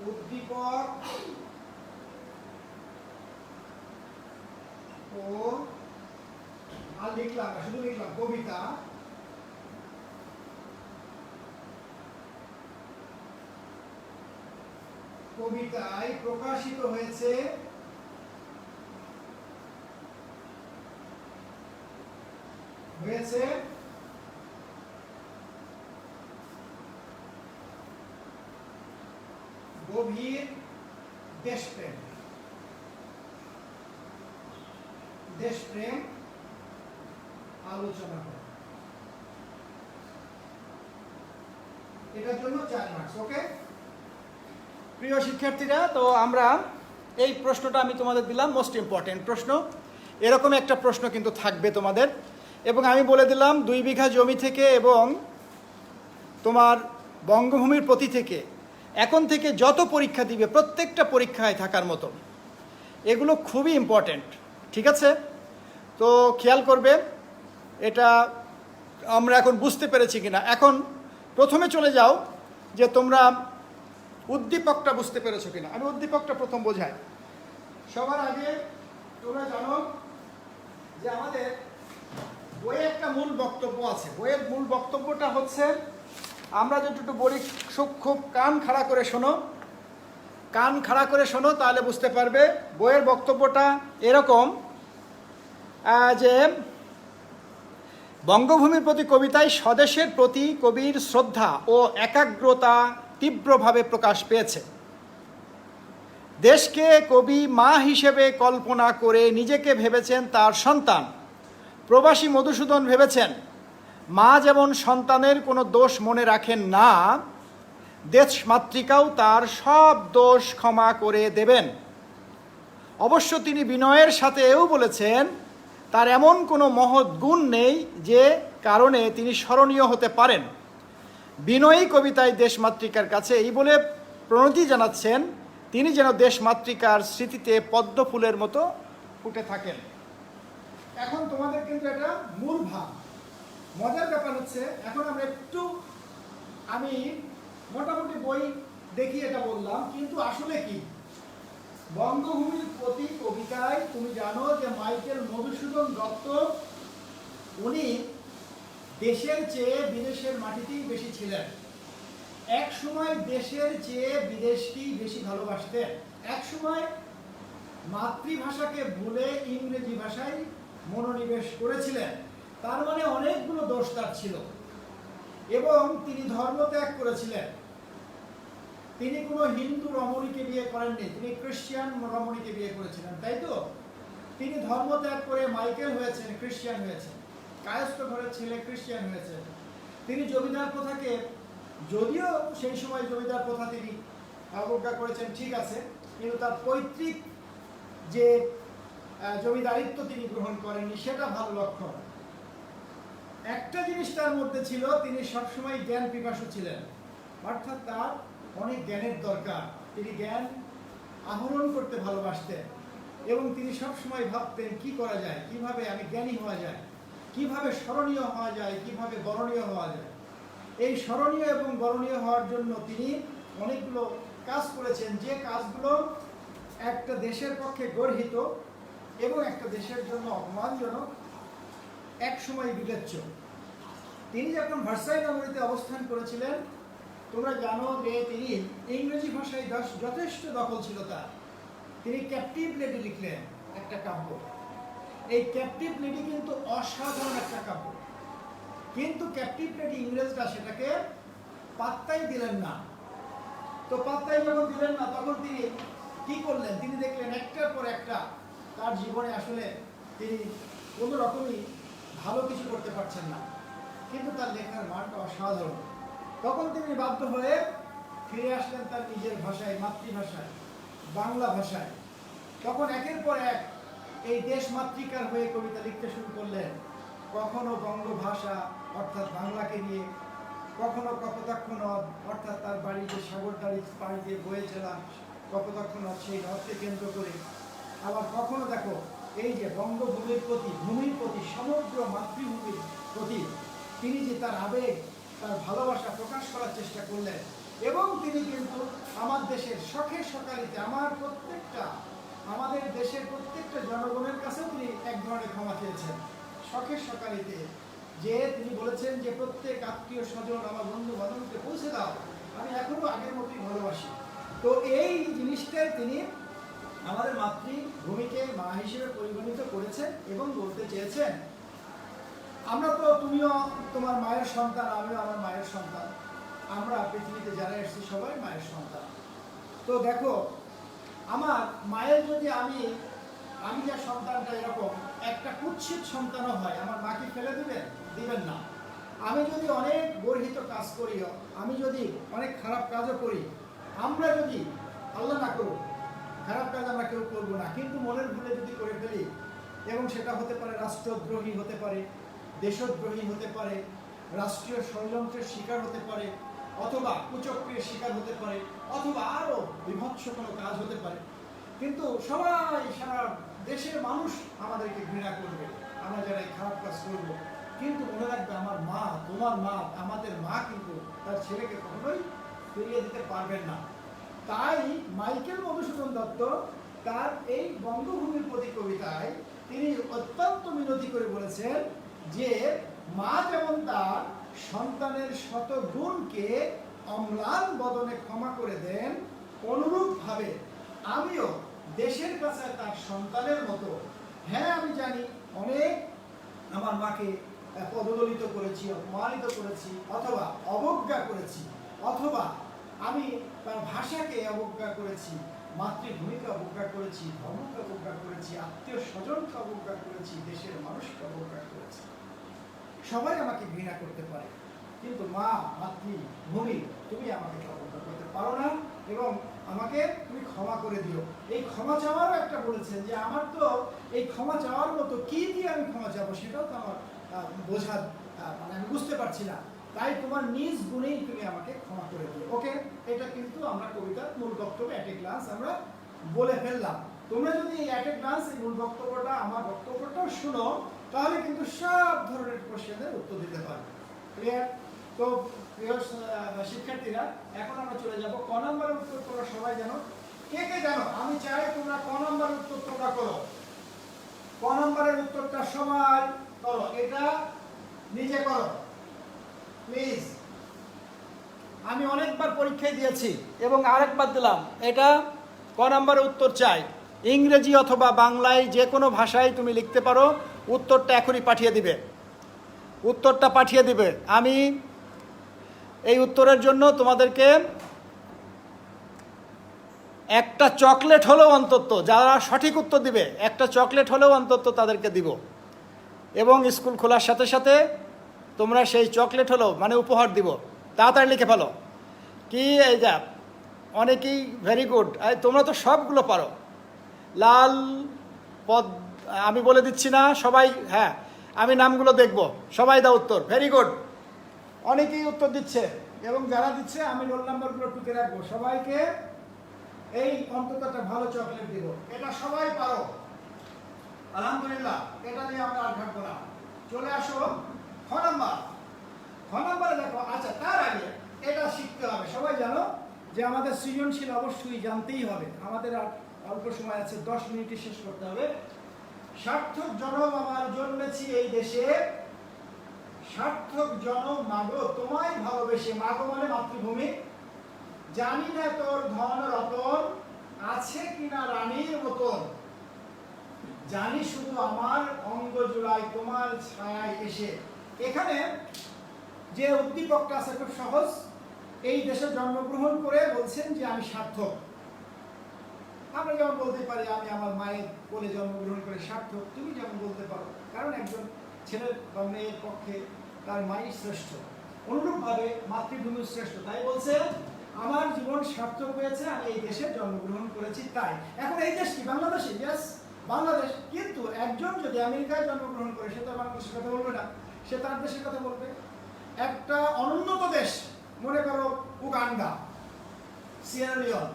উদ্দীপক ও, আর লিখলাম না, শুধু লিখলাম কবিতা কবিতায় প্রকাশিত হয়েছে গভীর দেশপ্রেম। দেশপ্রেম আলোচনা করে। এটার জন্য 4 মার্কস। ওকে, প্রিয় শিক্ষার্থীরা, তো আমরা এই প্রশ্নটা আমি তোমাদের দিলাম, মোস্ট ইম্পর্টেন্ট প্রশ্ন। এরকম একটা প্রশ্ন কিন্তু থাকবে তোমাদের। এবং আমি বলে দিলাম 2 বিঘা জমি থেকে এবং তোমার বঙ্গভূমির প্রতি থেকে এখন থেকে যত পরীক্ষা দিবে প্রত্যেকটা পরীক্ষায় থাকার মতো, এগুলো খুবই ইম্পর্টেন্ট। ঠিক আছে, তো খেয়াল করবে এটা আমরা এখন বুঝতে পেরেছি কিনা। এখন প্রথমে চলে যাও যে তোমরা উদ্দীপকটা বুঝতে পেরেছো কিনা। আমি উদ্দীপকটা প্রথম বোঝাই। সবার আগে তোমরা জানো যে আমাদের বইয়ে একটা মূল বক্তব্য আছে। বইয়ের মূল বক্তব্যটা হচ্ছে, আমরা যদি একটু বলি, খুব কান খাড়া করে শোনো, কান খাড়া করে শোনো, তাহলে বুঝতে পারবে। বইয়ের বক্তব্যটা এরকম যে বঙ্গভূমির প্রতি কবিতায় স্বদেশের প্রতি কবির শ্রদ্ধা ও একাগ্রতা তীব্রভাবে প্রকাশ পেয়েছে। দেশকে কবি মা হিসেবে কল্পনা করে নিজেকে ভেবেছেন তার সন্তান। প্রবাসী মধুসূদন ভেবেছেন, মা যেমন সন্তানের কোনো দোষ মনে রাখেন না, দেশমাতৃকাও তার সব দোষ ক্ষমা করে দেবেন। অবশ্য তিনি বিনয়ের সাথে এও বলেছেন, তার এমন কোনো মহৎ গুণ নেই যে কারণে তিনি স্মরণীয় হতে পারেন। বিনয়ী কবিতায় দেশমাতৃকার কাছে এই বলে প্রণতি জানাচ্ছেন, তিনি যেন দেশমাতৃকার স্মৃতিতে পদ্ম ফুলের মতো ফুটে থাকেন। এখন তোমাদের কিন্তু এটা মূল ভাব। মজার ব্যাপার হচ্ছে, এখন আমরা আমি মোটামুটি বই দেখি এটা বললাম, কিন্তু আসলে কি বঙ্গভূমির প্রতি কবিতায় তুমি জানো যে মাইকেল মধুসূদন দত্ত উনি দেশের চেয়ে বিদেশের মাটিতেই বেশি ছিলেন। এক সময় দেশের চেয়ে বিদেশকেই বেশি ভালোবাসতেন। এক সময় মাতৃভাষাকে ভুলে ইংরেজি ভাষায় মনোনিবেশ করেছিলেন। তার মানে অনেকগুলো দোষ তার ছিল। এবং তিনি ধর্মত্যাগ করেছিলেন। তিনি কোনো হিন্দু রমণীকে বিয়ে করেননি, তিনি খ্রিস্টান রমণীকে বিয়ে করেছিলেন, তাই তো? তিনি ধর্মত্যাগ করে মাইকেল হয়েছেন, খ্রিস্টান হয়েছেন। কায়স্থ ঘরের ছেলে খ্রিস্টান হয়েছেন। তিনি জমিদার প্রথাকে, যদিও সেই সময় জমিদার প্রথা তিনি অবজ্ঞা করেছেন, ঠিক আছে, কিন্তু তার পৈতৃক যে জমিদারিত্ব তিনি গ্রহণ করেননি, সেটা ভালো লক্ষণ। একটা জিনিস তার মধ্যে ছিল, তিনি সবসময় জ্ঞান পিপাসু ছিলেন। অর্থাৎ তার অনেক জ্ঞানের দরকার, তিনি জ্ঞান আহরণ করতে ভালোবাসতেন। এবং তিনি সবসময় ভাবতেন কি করা যায়, কিভাবে আমি জ্ঞানী হওয়া যায়, কিভাবে স্মরণীয় হওয়া যায়, কিভাবে বরণীয় হওয়া যায়। এই স্মরণীয় এবং বরণীয় হওয়ার জন্য তিনি অনেকগুলো কাজ করেছেন, যে কাজগুলো একটা দেশের পক্ষে গর্হিত এবং একটা দেশের জন্য অপমানজনক, এক সময় বিবেচ্য। তিনি যখন ভার্সাই নগরীতে অবস্থান করেছিলেন, তোমরা জানো যে তিনি ইংরেজি ভাষায় যথেষ্ট দখল ছিল তার। তিনি ক্যাপটিভ লেডি লিখলেন একটা কাব্য। এই ক্যাপটিভ লেডি কিন্তু অসাধারণ একটা কাব্য, কিন্তু ক্যাপটিভ লেডি ইংরেজরা সেটাকে পাত্তাই দিলেন না। তো পাত্তাই যখন দিলেন না, তখন তিনি কি করলেন, তিনি দেখলেন একটার পর একটা তার জীবনে আসলে তিনি কোনো রকমই ভালো কিছু করতে পারছেন না, কিন্তু তার লেখার মানটা অসাধারণ। তখন তিনি বাধ্য হয়ে ফিরে আসলেন তার নিজের ভাষায়, মাতৃভাষায়, বাংলা ভাষায়। তখন একের পর এক এই দেশ মাতৃকার হয়ে কবিতা লিখতে শুরু করলেন। কখনো বঙ্গভাষা অর্থাৎ বাংলাকে নিয়ে, কখনো কপোতাক্ষ নদ অর্থাৎ তার বাড়ি যে সাগরদাড়ি পাড়ি দিয়ে বয়ে চলা কপোতাক্ষ নদ, সেই নদকে কেন্দ্র করে। আবার কখনো দেখো এই যে বঙ্গভূমির প্রতি, ভূমির প্রতি, সমগ্র মাতৃভূমির প্রতি তিনি যে তার আবেগ, তার ভালোবাসা প্রকাশ করার চেষ্টা করলেন। এবং তিনি কিন্তু আমার দেশের শখের সকালিতে আমাদের দেশের প্রত্যেকটা জনগণের কাছেও তিনি এক ধরনের ক্ষমা চেয়েছেন শখের সকালিতে, যে তিনি বলেছেন যে প্রত্যেক আত্মীয় স্বজন, আমার বন্ধু বান্ধবকে পৌঁছে দাও, আমি এখনো আগের মতোই ভালোবাসি। তো এই জিনিসটাই তিনি আমাদের মাতৃভূমিকে মা হিসেবে পরিগণিত করেছেন এবং বলতে চেয়েছেন, আমরা তো, তুমিও তোমার মায়ের সন্তান, আমিও আমার মায়ের সন্তান, আমরা পৃথিবীতে যারা এসেছি সবাই মায়ের সন্তান। তো দেখো, আমার মায়ের যদি আমি যা সন্তানটা এরকম একটা কুৎসিত সন্তানও হয়, আমার মাকে ফেলে দিবেন না। আমি যদি অনেক গর্হিত কাজ করিও, আমি যদি অনেক খারাপ কাজও করি, আমরা যদি আল্লাহ না করুক খারাপ কাজ আমরা কেউ করবো না, কিন্তু মনের ভুলে যদি করে ফেলি, এবং সেটা হতে পারে রাষ্ট্রদ্রোহী, হতে পারে দেশদ্রোহী, হতে পারে রাষ্ট্রীয় ষড়যন্ত্রের শিকার হতে পারে, অথবা কুচক্রের শিকার হতে পারে, অথবা আরো বিভৎস কোনো কাজ হতে পারে, কিন্তু সবাই, সারা দেশের মানুষ আমাদেরকে ঘৃণা করবে আমরা যারা এই খারাপ কাজ করব। কিন্তু মনে রাখবে, আমার মা, তোমার মা, আমাদের মা কিন্তু তার ছেলেকে কখনোই ফিরিয়ে দিতে পারবেন না। তাই মাইকেল মধুসূদন দত্ত তার এই বঙ্গভূমির প্রতি কবিতায় তিনি অত্যন্ত মিনতি করে বলেছেন যে মা যেমন তার সন্তানের শত গুণকে অম্লান বদনে ক্ষমা করে দেন, অনুরূপভাবে আমিও দেশের কাছে তার সন্তানের মতো, হ্যাঁ আমি জানি অনেক আমার মাকে পদদলিত করেছি, অপমানিত করেছি, অথবা অবজ্ঞা করেছি, অথবা আমি তার ভাষাকে অবজ্ঞা করেছি, মাতৃভূমিকে অবজ্ঞা করেছি, ধর্মকে অবজ্ঞা করেছি, আত্মীয় স্বজনকে অবজ্ঞা করেছি, দেশের মানুষকে অবজ্ঞা করেছি। সবাই আমাকে ঘৃণা করতে পারে, কিন্তু মা, মাতৃভূমি, তুমি আমাকে অবজ্ঞা করতে পারো না, এবং আমাকে তুমি ক্ষমা করে দিও। এই ক্ষমা চাওয়ারও একটা বলেছেন যে আমার তো এই ক্ষমা চাওয়ার মতো কি দিয়ে আমি ক্ষমা চাবো সেটাও তো আমার বোঝার মানে আমি বুঝতে পারছি না, তাই তোমার নিজ গুণেই তুমি আমাকে ক্ষমা করে দিও। ওকে, এটা কিন্তু আমরা কবিতার মূল বক্তব্য অ্যাট এ গ্লান্স আমরা বলে ফেললাম। তোমরা যদি এই অ্যাট এ গ্লান্স এই মূল বক্তব্যটা আমার বক্তব্যটাও শুনো, তাহলে কিন্তু সব ধরনের কোশ্চেনের উত্তর দিতে পারবে। ক্লিয়ার? তো প্রিয় শিক্ষার্থীরা, এখন আমরা চলে যাব ক নম্বরের উত্তর। তোমরা সবাই জানো, কে কে জানো? আমি চাই তোমরা ক নম্বরের উত্তর তোমরা করো। ক নম্বরের উত্তরটা সবাই করো, এটা নিজে করো প্লিজ। আমি অনেকবার পরীক্ষায় দিয়েছি এবং আরেকবার দিলাম, এটা ক নম্বরের উত্তর চাই। ইংরেজি অথবা বাংলায় যে কোনো ভাষায় তুমি লিখতে পারো, উত্তরটা এখনই পাঠিয়ে দিবে, উত্তরটা পাঠিয়ে দিবে। আমি এই উত্তরের জন্য তোমাদেরকে একটা চকলেট হলেও অন্তত, যারা সঠিক উত্তর দিবে একটা চকলেট হলেও অন্তত তাদেরকে দিব, এবং স্কুল খোলার সাথে সাথে তোমরা সেই চকলেট হলেও মানে উপহার দিব। তাড়াতাড়ি লিখে ফেলো। কি এই যা অনেকেই ভেরি গুড, তোমরা তো সবগুলো পারো। লাল পদ আমি বলে দিচ্ছি না, সবাই, হ্যাঁ আমি নামগুলো দেখব, সবাই দাও উত্তর। ভেরি গুড, অনেকেই উত্তর দিচ্ছে, এবং যারা দিচ্ছে আমি রোল নাম্বারগুলো টুকে রাখবো, সবাইকে এই অন্তত একটা ভালো চকলেট দিব। এটা সবাই পারো, আলহামদুলিল্লাহ। এটা নিয়ে আমরা আর ঘাটবো না। চলে আসো খ নাম্বার। খ নাম্বারে দেখো, আচ্ছা তার আগে এটা শিখতে হবে। সবাই জানো যে আমাদের সৃজনশীল অবশ্যই জানতেই হবে। আমাদের আর অল্প সময় আছে, 10 মিনিটে শেষ করতে হবে। সার্থক জনম আমার জন্মেছি এই দেশে, সার্থক জনম মাগো তোমায় ভালোবেসে। মাগো মানে মাতৃভূমি। জানি না তোর ধন রতন আছে কিনা রানীর মতন, জানি শুধু আমার অঙ্গ জুড়াই তোমার ছায়ায় এসে। এখানে যে উদ্দীপকটা আছে খুব সহজ। এই দেশে জন্মগ্রহণ করে বলছেন যে আমি সার্থক। আমরা যেমন বলতে পারি আমি আমার মায়ের কোলে জন্মগ্রহণ করে সার্থক, তুমি যেমন বলতে পারো, কারণ একজন ছেলের বা মেয়ের পক্ষে তার মাই শ্রেষ্ঠ, অনুরূপভাবে মাতৃভূমি শ্রেষ্ঠ। তাই বলছে আমার জীবন সার্থক হয়েছে, আমি এই দেশে জন্মগ্রহণ করেছি। তাই এখন এই দেশ কি? বাংলাদেশে, ইয়েস বাংলাদেশ। কিন্তু একজন যদি আমেরিকায় জন্মগ্রহণ করে, সে তো বাংলাদেশের কথা বলবে না, সে তার দেশের কথা বলবে। একটা অনুন্নত দেশ, মনে করো উগান্ডা, সিয়েরা লিওন,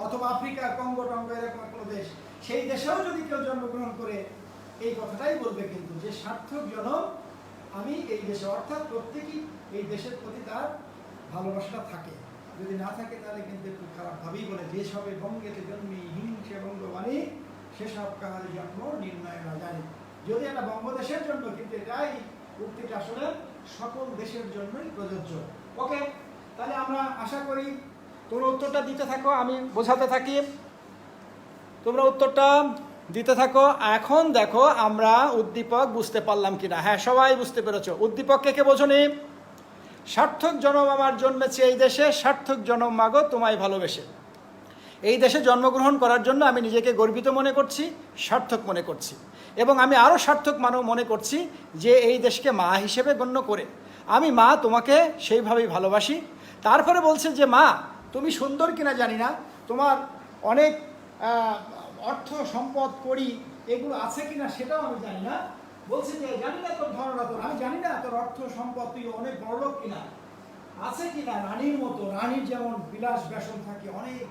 অথবা আফ্রিকা কঙ্গো টঙ্গো এরকম কোনো দেশ, সেই দেশেও যদি কেউ জন্মগ্রহণ করে এই কথাটাই বলবে কিন্তু যে সার্থক জনম আমি এই দেশে। অর্থাৎ প্রত্যেকেই এই দেশের প্রতি তার ভালোবাসাটা থাকে। যদি না থাকে তাহলে কিন্তু একটু খারাপভাবেই বলে, যে সবে বঙ্গেতে জন্মি হিংসে বঙ্গবাণী, সেসব কাহার জন্ম নির্ণয় না জানি। যদি এটা বঙ্গদেশের জন্য, কিন্তু এটাই উক্তিটা আসলে সকল দেশের জন্যই প্রযোজ্য। ওকে, তাহলে আমরা আশা করি তোমরা উত্তরটা দিতে থাকো, আমি বোঝাতে থাকি, তোমরা উত্তরটা দিতে থাকো। এখন দেখো আমরা উদ্দীপক বুঝতে পারলাম কিনা। হ্যাঁ, সবাই বুঝতে পেরেছো। উদ্দীপক কে কে বোঝনি? সার্থক জনম আমার জন্মেছে এই দেশে, সার্থক জনম মাগো তোমায় ভালোবেসে। এই দেশে জন্মগ্রহণ করার জন্য আমি নিজেকে গর্বিত মনে করছি, সার্থক মনে করছি, এবং আমি আরও সার্থক মনে করছি যে এই দেশকে মা হিসেবে গণ্য করে আমি মা তোমাকে সেইভাবেই ভালোবাসি। তারপরে বলছে যে মা তুমি সুন্দর কিনা জানি না, তোমার অনেক অর্থ সম্পদ করি এগুলো আছে কিনা সেটাও আমি জানি না। বলছে যে জানি না তোর ধন রতন, আমি জানি না তোর অর্থ সম্পদ তুই অনেক বড়লোক কিনা, আছে কিনা রানীর মতো। রানীর যেমন বিলাস ব্যাসন থাকে, অনেক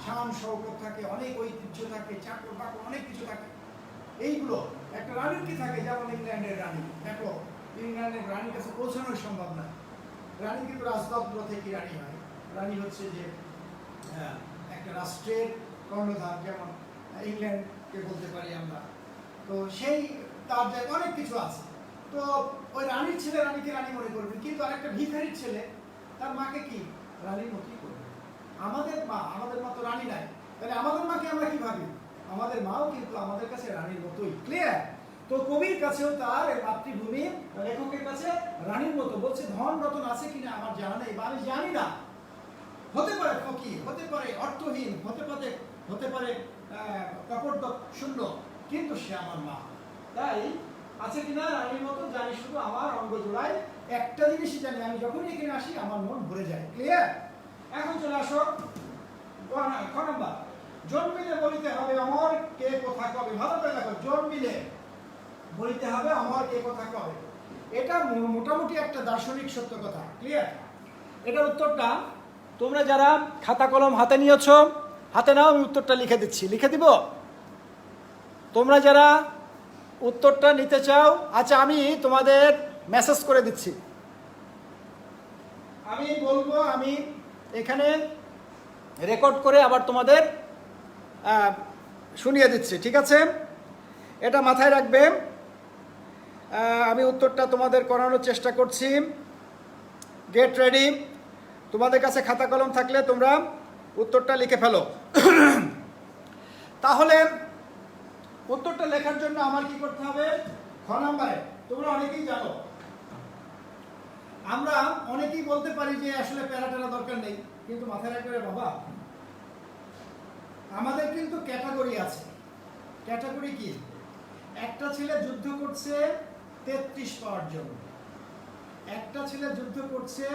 শান শৌকত থাকে, অনেক ঐতিহ্য থাকে, চাকর বাকর অনেক কিছু থাকে। এইগুলো একটা রানীর কি থাকে? যেমন ইংল্যান্ডের রানী, দেখো ইংল্যান্ডের রানীর কাছে পৌঁছানোই সম্ভব না। রানী কিন্তু রাজদত্ত থেকে রানী হয়। রানী হচ্ছে যে একটা রাষ্ট্রের কর্ণধার, যেমন ইংল্যান্ডকে বলতে পারি আমরা। তো সেই তার জায়গায় অনেক কিছু আছে। তো ওই রানীর ছেলে রানীকে রানী মনে করবে, কিন্তু আরেকটা ভিখারির ছেলে তার মাকে কি রানীর মতোই করবে। আমাদের মা তো রানী নাই, তাহলে আমাদের মাকে আমরা কি ভাবি? আমাদের মাও কিন্তু আমাদের কাছে রানীর মতোই। ক্লিয়ার? তো কবির কাছেও তার মাতৃভূমি লেখকের কাছে রানীর মতো। বলছে ধন রতন আছে কিনা আমার জানা নেই বা আমি জানি না, হতে পারে ফকির, হতে পারে অর্থহীন, হতে পারে কপট শূন্য, কিন্তু সে আমার মা। তাই আছে কিনা রানীর মতো জানি শুধু আমার অঙ্গ জোড়ায় একটা জিনিসই জানি, আমি যখনই এখানে আসি আমার মন ভরে যায়। ক্লিয়ার? এখন চলে আসো ক নাম্বার, জন্মিলে বলিতে হবে অমর কে কোথা কবে। ভালো করে দেখো, জন্মিলে বলিতে হবে অমর কে কোথা কবে। এটা মোটামুটি একটা দার্শনিক সত্য কথা। ক্লিয়ার? এটা উত্তরটা তোমরা যারা খাতা কলম হাতে নিয়েছো হাতে নাও, আমি উত্তরটা লিখে দিচ্ছি, লিখে দিব। তোমরা যারা উত্তরটা নিতে চাও, আচ্ছা আমি তোমাদের মেসেজ করে দিচ্ছি, আমি বলবো, আমি এখানে রেকর্ড করে আবার তোমাদের শুনিয়ে দিচ্ছি, ঠিক আছে? এটা মাথায় রাখবে। আমি উত্তরটা তোমাদের করানোর চেষ্টা করছি। Get ready. তোমাদের কাছে খাতা কলম থাকলে তোমরা উত্তরটা লিখে ফেলো। তাহলে উত্তরটা লেখার জন্য আমার কি করতে হবে? খ নাম্বারে তোমরা অনেকেই জানো, আমরা অনেকেই বলতে পারি যে আসলে প্যারাটারা দরকার নেই, কিন্তু মাথায় রাখবে বাবা, আমাদের কিন্তু ক্যাটাগরি আছে। ক্যাটাগরি কি? একটা ছেলে যুদ্ধ করছে 33 পাওয়ার জন্য, একটা ছেলে যুদ্ধ করছে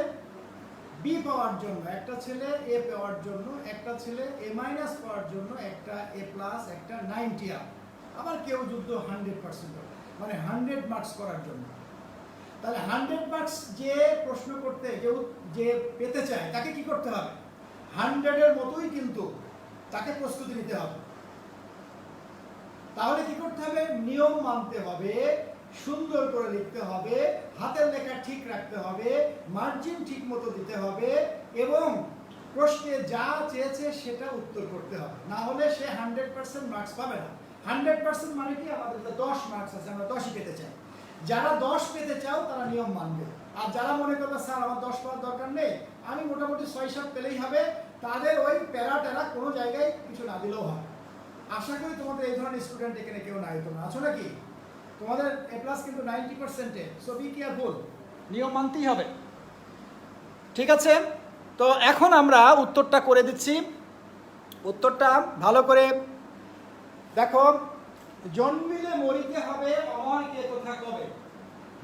বি পাওয়ার জন্য, একটা ছেলে এ পাওয়ার জন্য, একটা ছেলে এ মাইনাস পাওয়ার জন্য, একটা এ প্লাস, একটা 90 আপ, আবার কেউ যুদ্ধ 100% মানে 100 মার্কস করার জন্য। তাহলে 100 মার্কস যে প্রশ্ন করতে কেউ যে পেতে চায় তাকে কি করতে হবে? 100-এর মতোই কিন্তু তাকে প্রস্তুতি নিতে হবে। তাহলে কি করতে হবে? নিয়ম মানতে হবে, সুন্দর করে লিখতে হবে, হাতের লেখা ঠিক রাখতে হবে, মার্জিন ঠিক মতো দিতে হবে, এবং প্রশ্নে যা চেয়েছে সেটা উত্তর করতে হবে। না হলে সে 100% মার্কস পাবে না। 100% মানে কি? আমাদের 10 মার্কস আছে, আমরা 10ই পেতে চাই। যারা 10 পেতে চাও তারা নিয়ম মানবে, আর যারা মনে করবে স্যার আমার 10 পাওয়ার দরকার নেই, আমি মোটামুটি 6-7 পেলেই হবে, তাদের ওই প্যারাটেরা কোনো জায়গায় কিছু না দিলেও হয়। আশা করি তোমাদের এই ধরনের স্টুডেন্ট এখানে কেউ নাই, তোমরা আছো নাকি? তোমাদের এ প্লাস কিন্তু 90%-এ, সো বি কেয়ারফুল, নিয়ম মানতেই হবে, ঠিক আছে? তো এখন আমরা উত্তরটা করে দিচ্ছি। উত্তরটা ভালো করে দেখো, জন্মিলে মরিতে হবে অমর কে কোথা কবে।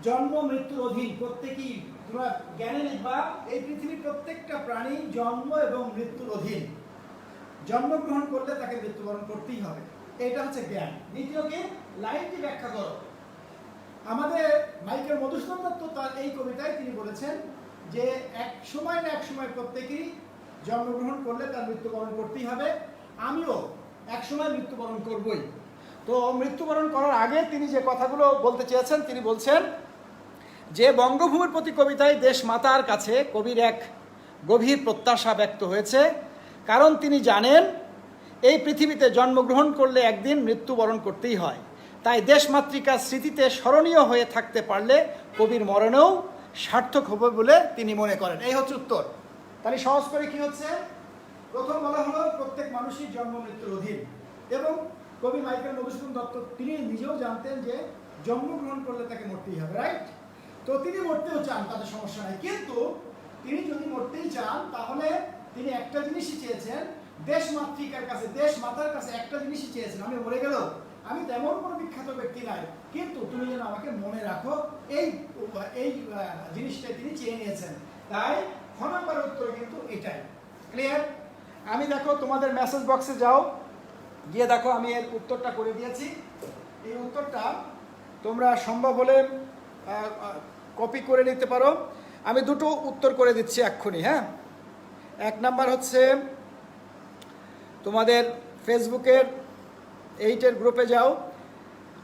জন্ম মৃত্যুর অধীন, প্রত্যেকেই তোমরা জ্ঞানে লিখবা, এই পৃথিবীর প্রত্যেকটা প্রাণী জন্ম এবং মৃত্যুর অধীন। জন্মগ্রহণ করলে তাকে মৃত্যুবরণ করতেই হবে, এটা হচ্ছে জ্ঞান। দ্বিতীয় কি? লাইনটি ব্যাখ্যা করো। আমাদের মাইকেল মধুসূদন দত্ত তার এই কবিতায় তিনি বলেছেন যে এক সময় না এক সময় প্রত্যেকেই জন্মগ্রহণ করলে তার মৃত্যুবরণ করতেই হবে। আমিও এক সময় মৃত্যুবরণ করবই। তো মৃত্যুবরণ করার আগে তিনি যে কথাগুলো বলতে চেয়েছেন, তিনি বলছেন যে বঙ্গভূমির প্রতি কবিতায় দেশ মাতার কাছে কবির এক গভীর প্রত্যাশা ব্যক্ত হয়েছে, কারণ তিনি জানেন এই পৃথিবীতে জন্মগ্রহণ করলে একদিন মৃত্যুবরণ করতেই হয়। তাই দেশমাতৃকার স্মৃতিতে স্মরণীয় হয়ে থাকতে পারলে কবির মরণেও সার্থক হবে বলে তিনি মনে করেন। এই হচ্ছে উত্তর। তাহলে সহজ করে কি হচ্ছে? প্রথম বলা হলো প্রত্যেক মানুষই জন্ম মৃত্যুর অধীন, এবং কবি মাইকেল মধুসূদন দত্ত তিনি নিজেও জানতেন যে জন্মগ্রহণ করলে তাকে মরতেই হবে, রাইট? তো তিনি মরতেও চান, তাদের সমস্যা নাই, কিন্তু তিনি যদি মরতেই চান তাহলে তিনি একটা জিনিসই চেয়েছেন, দেশ মাতৃকার কাছে, দেশ মাতার কাছে একটা জিনিসই চেয়েছেন, আমি মরে গেলেও আমি তেমন কোনো বিখ্যাত ব্যক্তি নাই, কিন্তু তুমি যেন আমাকে মনে রাখো, এই এই জিনিসটাই তিনি চেয়ে নিয়েছেন। তাই খ নম্বর উত্তর কিন্তু এটাই। ক্লিয়ার? আমি দেখো তোমাদের মেসেজ বক্সে যাও, গিয়ে দেখো আমি এর উত্তরটা করে দিয়েছি। এই উত্তরটা তোমরা সম্ভব হলে কপি করে নিতে পারো। আমি দুটো উত্তর করে দিচ্ছি এক্ষুনি, হ্যাঁ? এক নাম্বার হচ্ছে তোমাদের ফেসবুকের 8-এর গ্রুপে যাও,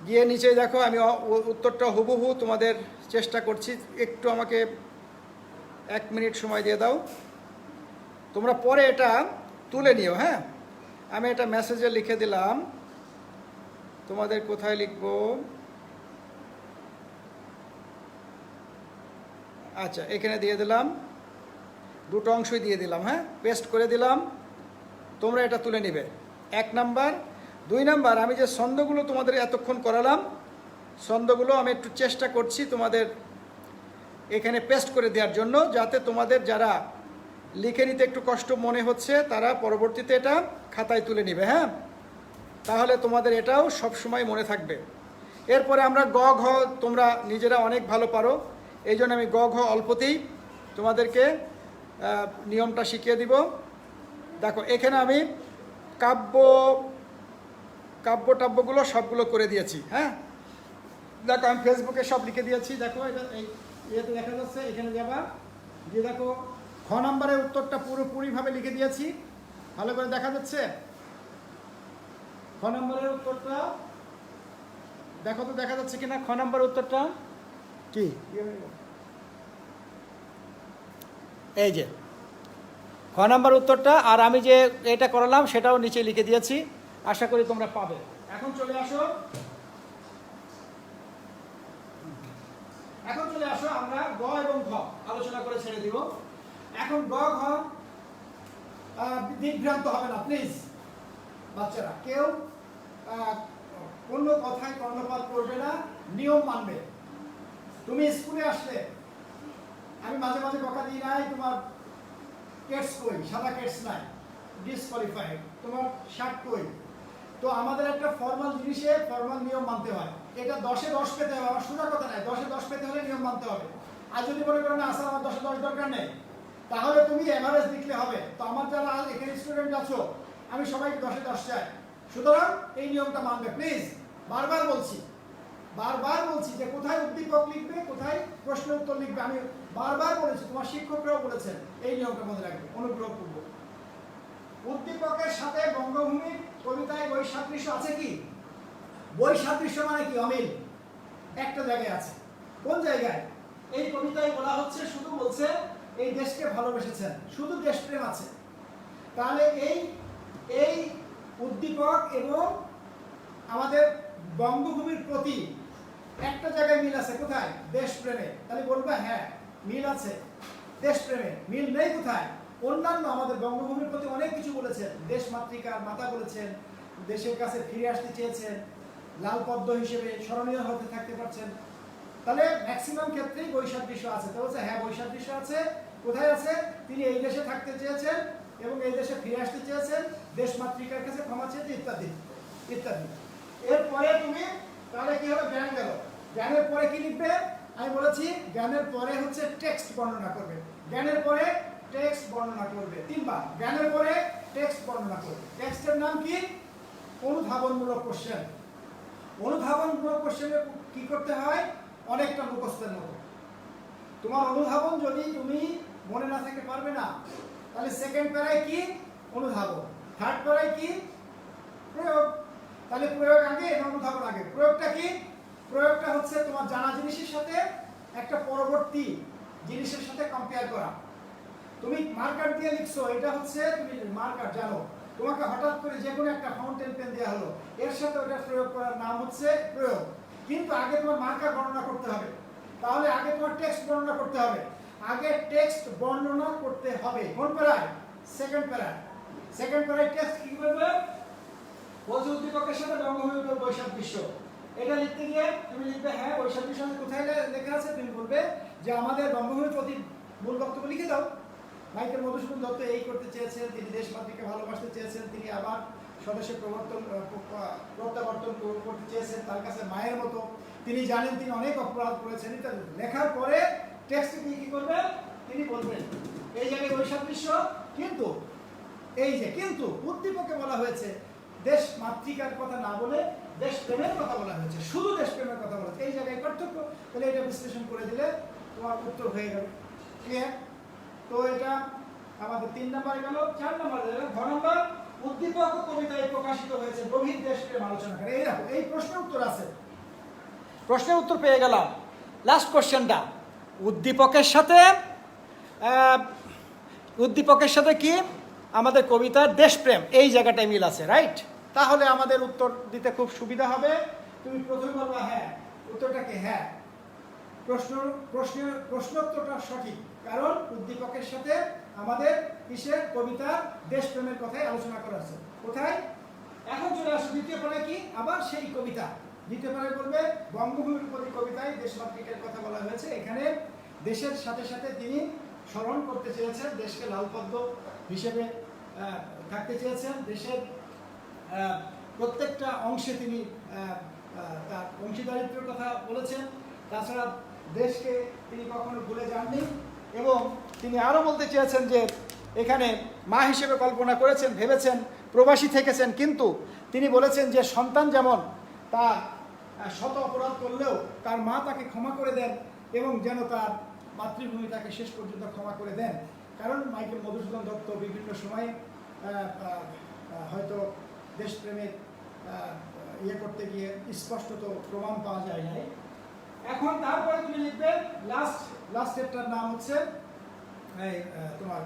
গিয়ে নিচে দেখো আমি উত্তরটা হুবহু তোমাদের চেষ্টা করছি, একটু আমাকে 1 মিনিট সময় দিয়ে দাও, তোমরা পরে এটা তুলে নিও, হ্যাঁ? আমি এটা মেসেজে লিখে দিলাম, তোমাদের কোথায় লিখব? আচ্ছা এখানে দিয়ে দিলাম, দুটো অংশই দিয়ে দিলাম, হ্যাঁ, পেস্ট করে দিলাম, তোমরা এটা তুলে নিবে। 1 নাম্বার। 2 নাম্বার, আমি যে ছন্দগুলো তোমাদের এতক্ষণ করালাম ছন্দগুলো আমি একটু চেষ্টা করছি তোমাদের এখানে পেস্ট করে দেওয়ার জন্য, যাতে তোমাদের যারা লিখে নিতে একটু কষ্ট মনে হচ্ছে তারা পরবর্তীতে এটা খাতায় তুলে নেবে। হ্যাঁ, তাহলে তোমাদের এটাও সব সময় মনে থাকবে। এরপরে আমরা গ ঘ তোমরা নিজেরা অনেক ভালো পারো, এই জন্য আমি গ ঘ অল্পতেই তোমাদেরকে নিয়মটা শিখিয়ে দিব। দেখো এখানে আমি কাব্যটাব্যগুলো সবগুলো করে দিয়েছি। হ্যাঁ, দেখো আমি ফেসবুকে সব লিখে দিয়েছি। দেখো এটা এই ইয়েতে দেখা যাচ্ছে, এখানে যাবা গিয়ে দেখো খ নম্বরের উত্তরটা পুরোপুরিভাবে লিখে দিয়েছি, ভালো করে দেখা যাচ্ছে। খ নম্বরের উত্তরটা দেখো তো দেখা যাচ্ছে কিনা। খ নম্বরের উত্তরটা কি, এই যে খ নম্বর উত্তরটা, আর আমি যে এটা করালাম সেটাও নিচে লিখে দিয়েছি, আশা করি তোমরা পাবে। এখন চলে আসো আমরা গ এবং ঘ আলোচনা করে ছেড়ে দিব। এখন গ ঘ বিভ্রান্ত হবে না প্লিজ বাচ্চারা, কেউ কোনো কথায় কর্ণপাত করবে না, নিয়ম মানবে। তুমি স্কুলে আসলে আমি মাঝে মাঝে বকা দিই, নাই তোমার কেটস কই, সাদা কেটস নাই, ডিসকোয়ালিফাইড, তোমার শার্ট কই। তো আমাদের একটা ফর্মাল জিনিসে ফর্মাল নিয়ম মানতে হয়। এটা 10-এ 10 পেতে হবে, আমার সোজা কথা নাই, 10-এ 10 পেতে হলে নিয়ম মানতে হবে। আর যদি মনে করো না আসলে আমার 10-এ 10 দরকার নেই, তাহলে তুমি এভারেজ লিখলে হবে। তো আমার যারা এখানে স্টুডেন্ট আছো আমি সবাইকে 10-এ 10 চাই, সুতরাং এই নিয়মটা মানবে প্লিজ। বারবার বলছি যে কোথায় উদ্দীপক লিখবে, কোথায় প্রশ্ন উত্তর লিখবে, আমি বারবার বলেছি, তোমার শিক্ষকরাও বলেছেন এই নিয়মটা মনে রাখবে অনুগ্রহপূর্বক। উদ্দীপকের সাথে বঙ্গভূমির কবিতায় বৈসাদৃশ্য আছে কি? বৈসাদৃশ্য মানে কি? অমিল একটা জায়গায় আছে। কোন জায়গায়? এই কবিতায় বলা হচ্ছে, শুধু বলছে এই দেশকে ভালোবেসেছেন, শুধু দেশপ্রেম আছে। তাহলে এই উদ্দীপক এবং আমাদের বঙ্গভূমির প্রতি একটা জায়গায় মিল আছে, কোথায়? দেশপ্রেমে। তাহলে বলবা হ্যাঁ মিল আছে দেশপ্রেমে। মিল নেই কোথায়? অন্যান্য আমাদের বঙ্গভূমির প্রতি অনেক কিছু বলেছেন, দেশ মাতৃকার মাতা বলেছেন, দেশের কাছে ফিরে আসতে চেয়েছেন, লাল পদ্ম হিসেবে স্মরণীয় হতে থাকতে পারছেন। তাহলে ম্যাক্সিমাম ক্ষেত্রেই বৈসাদৃশ্য আছে। তো বলছে হ্যাঁ বৈসাদৃশ্য আছে। কোথায় আছে? তিনি এই দেশে থাকতে চেয়েছেন এবং এই দেশে ফিরে আসতে চেয়েছেন, দেশ মাতৃকার কাছে ক্ষমা চেয়েছে, ইত্যাদি ইত্যাদি। এরপরে তুমি তাহলে কি হবে? জ্ঞান গেল। জ্ঞানের পরে কি লিখবে? আমি বলেছি জ্ঞানের পরে হচ্ছে টেক্সট বর্ণনা করবে। জ্ঞানের পরে টেক্সট বর্ণনা করবে 3 বার। জ্ঞানের পরে টেক্সট বর্ণনা করবে। টেক্সটের নাম কি? অনুধাবনমূলক কোশ্চেন। অনুধাবনমূলক কোশ্চেনে কি করতে হয়? অনেকটা মুখস্থের মতো। তোমার অনুধাবন যদি তুমি মনে না থাকতে পারবে না, তাহলে সেকেন্ড প্যারায় কি? অনুধাবন। থার্ড প্যারায় কি? প্রয়োগ। তাহলে প্রয়োগ আগে এবং অনুধাবন আগে। প্রয়োগটা কি? প্রয়োগটা হচ্ছে তোমার জানা জিনিসের সাথে একটা পরবর্তী জিনিসের সাথে কম্পেয়ার করা। তুমি মার্কার দিয়ে লিখছো, এটা হচ্ছে তুমি মার্কার জানো, তোমাকে হঠাৎ করে যে কোনো একটা ফাউন্টেন পেন দেওয়া হলো, এর সাথে ওটা প্রয়োগ করার নাম হচ্ছে প্রয়োগ। কিন্তু আগে তোমার মার্কার বর্ণনা করতে হবে, তাহলে আগে তোমার টেক্সট বর্ণনা করতে হবে। আগে টেক্সট বর্ণনা করতে হবে কোন প্যারায়? সেকেন্ড প্যারায়। সেকেন্ড প্যারায় টেক্সট কি করবে? বলছে উদ্দীপকের সাথে বঙ্গভূমির বৈসাদৃশ্য। এটা লিখতে গিয়ে তুমি লিখবে হ্যাঁ বৈসাদৃশ্য কোথায় লেখা আছে, তুমি বলবে যে আমাদের বঙ্গভূমির প্রতি মূল বক্তব্য লিখে দাও। মাইকেল মধুসূদন দত্ত এই করতে চেয়েছেন, তিনি দেশ মাতৃকে ভালোবাসতে চেয়েছেন, তিনি আবার স্বদেশে প্রত্যাবর্তন করতে চেয়েছেন, তার কাছে মায়ের মতো, তিনি জানেন তিনি অনেক অপরাধ করেছেন ইত্যাদি। লেখার পরে টেক্সটে কি করবে? তিনি বলবেন এই জায়গায় বৈসাদৃশ্য, কিন্তু এই যে কিন্তু উদ্দীপকে বলা হয়েছে দেশ মাতৃকার কথা না বলে দেশ প্রেমের কথা বলা হয়েছে, শুধু দেশ প্রেমের কথা বলা হয়েছে, এই জায়গায় পার্থক্য। তাহলে এটা বিশ্লেষণ করে দিলে তোমার উত্তর হয়ে যাবে। ক্লিয়ার? তো এটা আমাদের 3 নম্বরে গেল। 4 নম্বরে গেল ঘ নম্বর, উদ্দীপক কবিতায় প্রকাশিত হয়েছে গভীর দেশপ্রেম আলোচনা করে। এই দেখো এই প্রশ্নের উত্তর আছে, প্রশ্নের উত্তর পেয়ে গেলাম। লাস্ট কোশ্চেনটা উদ্দীপকের সাথে কি আমাদের কবিতার দেশপ্রেম, এই জায়গাটায় মিল আছে, রাইট? তাহলে আমাদের উত্তর দিতে খুব সুবিধা হবে। তুমি প্রথমে বলবা হ্যাঁ, উত্তরটাকে হ্যাঁ, প্রশ্নোত্তরটা সঠিক, কারণ উদ্দীপকের সাথে আমাদের কিসের কবিতার দেশপ্রেমের কথাই আলোচনা করা আছে। কোথায়? এখন চলে আসো দ্বিতীয় পড়ায় কি? আবার সেই কবিতা দিতে পারে বলবে বঙ্গভূমির প্রতি কবিতায় দেশমাতৃকের কথা বলা হয়েছে। এখানে দেশের সাথে সাথে তিনি স্মরণ করতে চেয়েছেন, দেশকে লালপদ্ম হিসেবে থাকতে চেয়েছেন। দেশের প্রত্যেকটা অংশে তিনি তার অংশীদারিত্বের কথা বলেছেন। তাছাড়া দেশকে তিনি কখনো ভুলে যাননি এবং তিনি আরও বলতে চেয়েছেন যে এখানে মা হিসেবে কল্পনা করেছেন, ভেবেছেন, প্রবাসী থেকেছেন, কিন্তু তিনি বলেছেন যে সন্তান যেমন তার শত অপরাধ করলেও তার মা তাকে ক্ষমা করে দেন এবং যেন তার মাতৃভূমি তাকে শেষ পর্যন্ত ক্ষমা করে দেন। কারণ মাইকেল মধুসূদন দত্ত বিভিন্ন সময়ে হয়তো দেশপ্রেমের ইয়ে করতে গিয়ে স্পষ্টত প্রমাণ পাওয়া যায় নাই। এখন তারপরে তুমি লিখবে লাস্ট স্টেপটার নাম হচ্ছে তোমার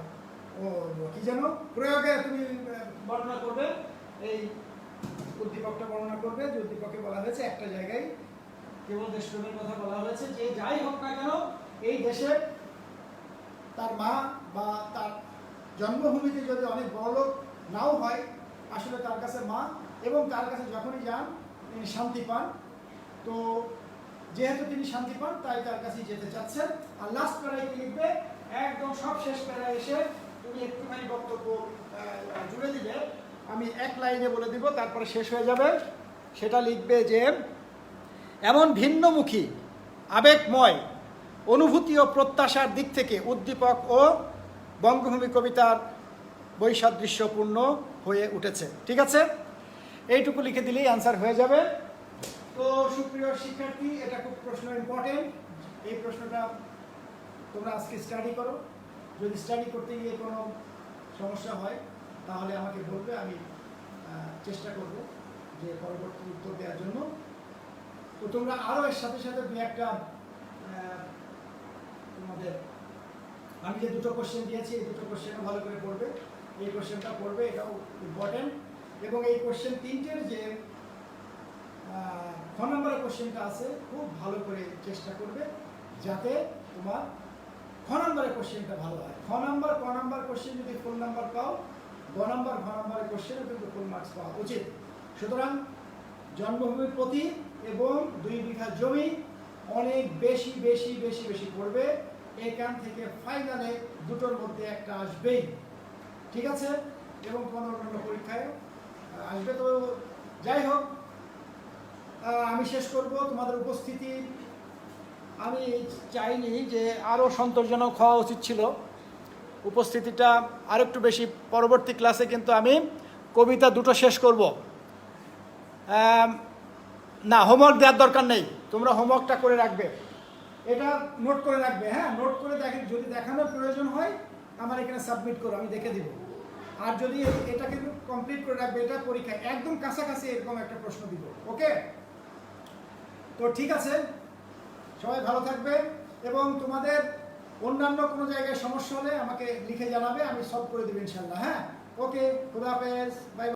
কি যেন প্রয়োগে তুমি বর্ণনা করবে, এই উদ্দীপকটা বর্ণনা করবে যে উদ্দীপকে বলা হয়েছে একটা জায়গায় কেবল দেশপ্রেমের কথা বলা হয়েছে যে যাই হোক না কেন এই দেশের তার মা বা তার জন্মভূমিতে যদি অনেক বড় লোক নাও হয়, আসলে তার কাছে মা, এবং তার কাছে যখনই যান তিনি শান্তি পান। তো যেহেতু তিনি শান্তি পান তাই তার কাছেই যেতে চাচ্ছেন। আর লাস্ট প্যারায় কি লিখবে, একদম সব শেষ প্যারায় এসে তুমি একটুখানি বক্তব্য জুড়ে দিলে আমি এক লাইনে বলে দিব, তারপরে শেষ হয়ে যাবে। সেটা লিখবে যে এমন ভিন্নমুখী আবেগময় অনুভূতি ও প্রত্যাশার দিক থেকে উদ্দীপক ও বঙ্গভূমি কবিতার বৈসাদৃশ্যপূর্ণ হয়ে উঠেছে। ঠিক আছে, এইটুকু লিখে দিলেই অ্যান্সার হয়ে যাবে। তো সুপ্রিয় শিক্ষার্থী, এটা খুব প্রশ্ন ইম্পর্টেন্ট। এই প্রশ্নটা তোমরা আজকে স্টাডি করো। যদি স্টাডি করতে গিয়ে কোনো সমস্যা হয় তাহলে আমাকে বলবে, আমি চেষ্টা করব যে পরবর্তী উত্তর দেওয়ার জন্য। তো তোমরা আরও এর সাথে সাথে দু একটা তোমাদের আমি যে দুটো কোশ্চেন দিয়েছি এই দুটো কোশ্চেনও ভালো করে পড়বে। এই কোশ্চেনটা পড়বে, এটাও ইম্পর্টেন্ট। এবং এই কোশ্চেন তিনটের যে খ নম্বরের কোশ্চেনটা আছে খুব ভালো করে চেষ্টা করবে যাতে তোমার খ নম্বরের কোশ্চেনটা ভালো হয়। খ নম্বর ক নম্বর কোশ্চেন যদি ফুল নাম্বার পাও, ঘ নম্বরের কোশ্চেনও কিন্তু ফুল মার্কস পাওয়া উচিত। সুতরাং জন্মভূমির প্রতি এবং 2 বিঘা জমি অনেক বেশি বেশি বেশি বেশি পড়বে। এখান থেকে ফাইনালে দুটোর মধ্যে একটা আসবেই। ঠিক আছে, এবং কোনো অন্য পরীক্ষায় আসবে। তো যাই হোক, আমি শেষ করব তোমাদের উপস্থিতি। আমি চাইনি যে আরও সন্তোষজনক হওয়া উচিত ছিল উপস্থিতিটা আর একটু বেশি। পরবর্তী ক্লাসে কিন্তু আমি কবিতা দুটো শেষ করব। না, হোমওয়ার্ক দেওয়ার দরকার নেই, তোমরা হোমওয়ার্কটা করে রাখবে, এটা নোট করে রাখবে। হ্যাঁ, নোট করে যদি দেখানোর প্রয়োজন হয় আমার এখানে সাবমিট করো, আমি দেখে দিব। আর যদি এটা কিন্তু কমপ্লিট করে রাখবে, এটা পরীক্ষায় একদম কাছাকাছি এরকম একটা প্রশ্ন দিব। ওকে, তো ঠিক আছে, সবাই ভালো থাকবে এবং তোমাদের অন্যান্য কোনো জায়গায় সমস্যা হলে আমাকে লিখে জানাবে, আমি সলভ করে দেবো ইনশাল্লাহ। হ্যাঁ, ওকে, খুদা হাফেজ, বাই।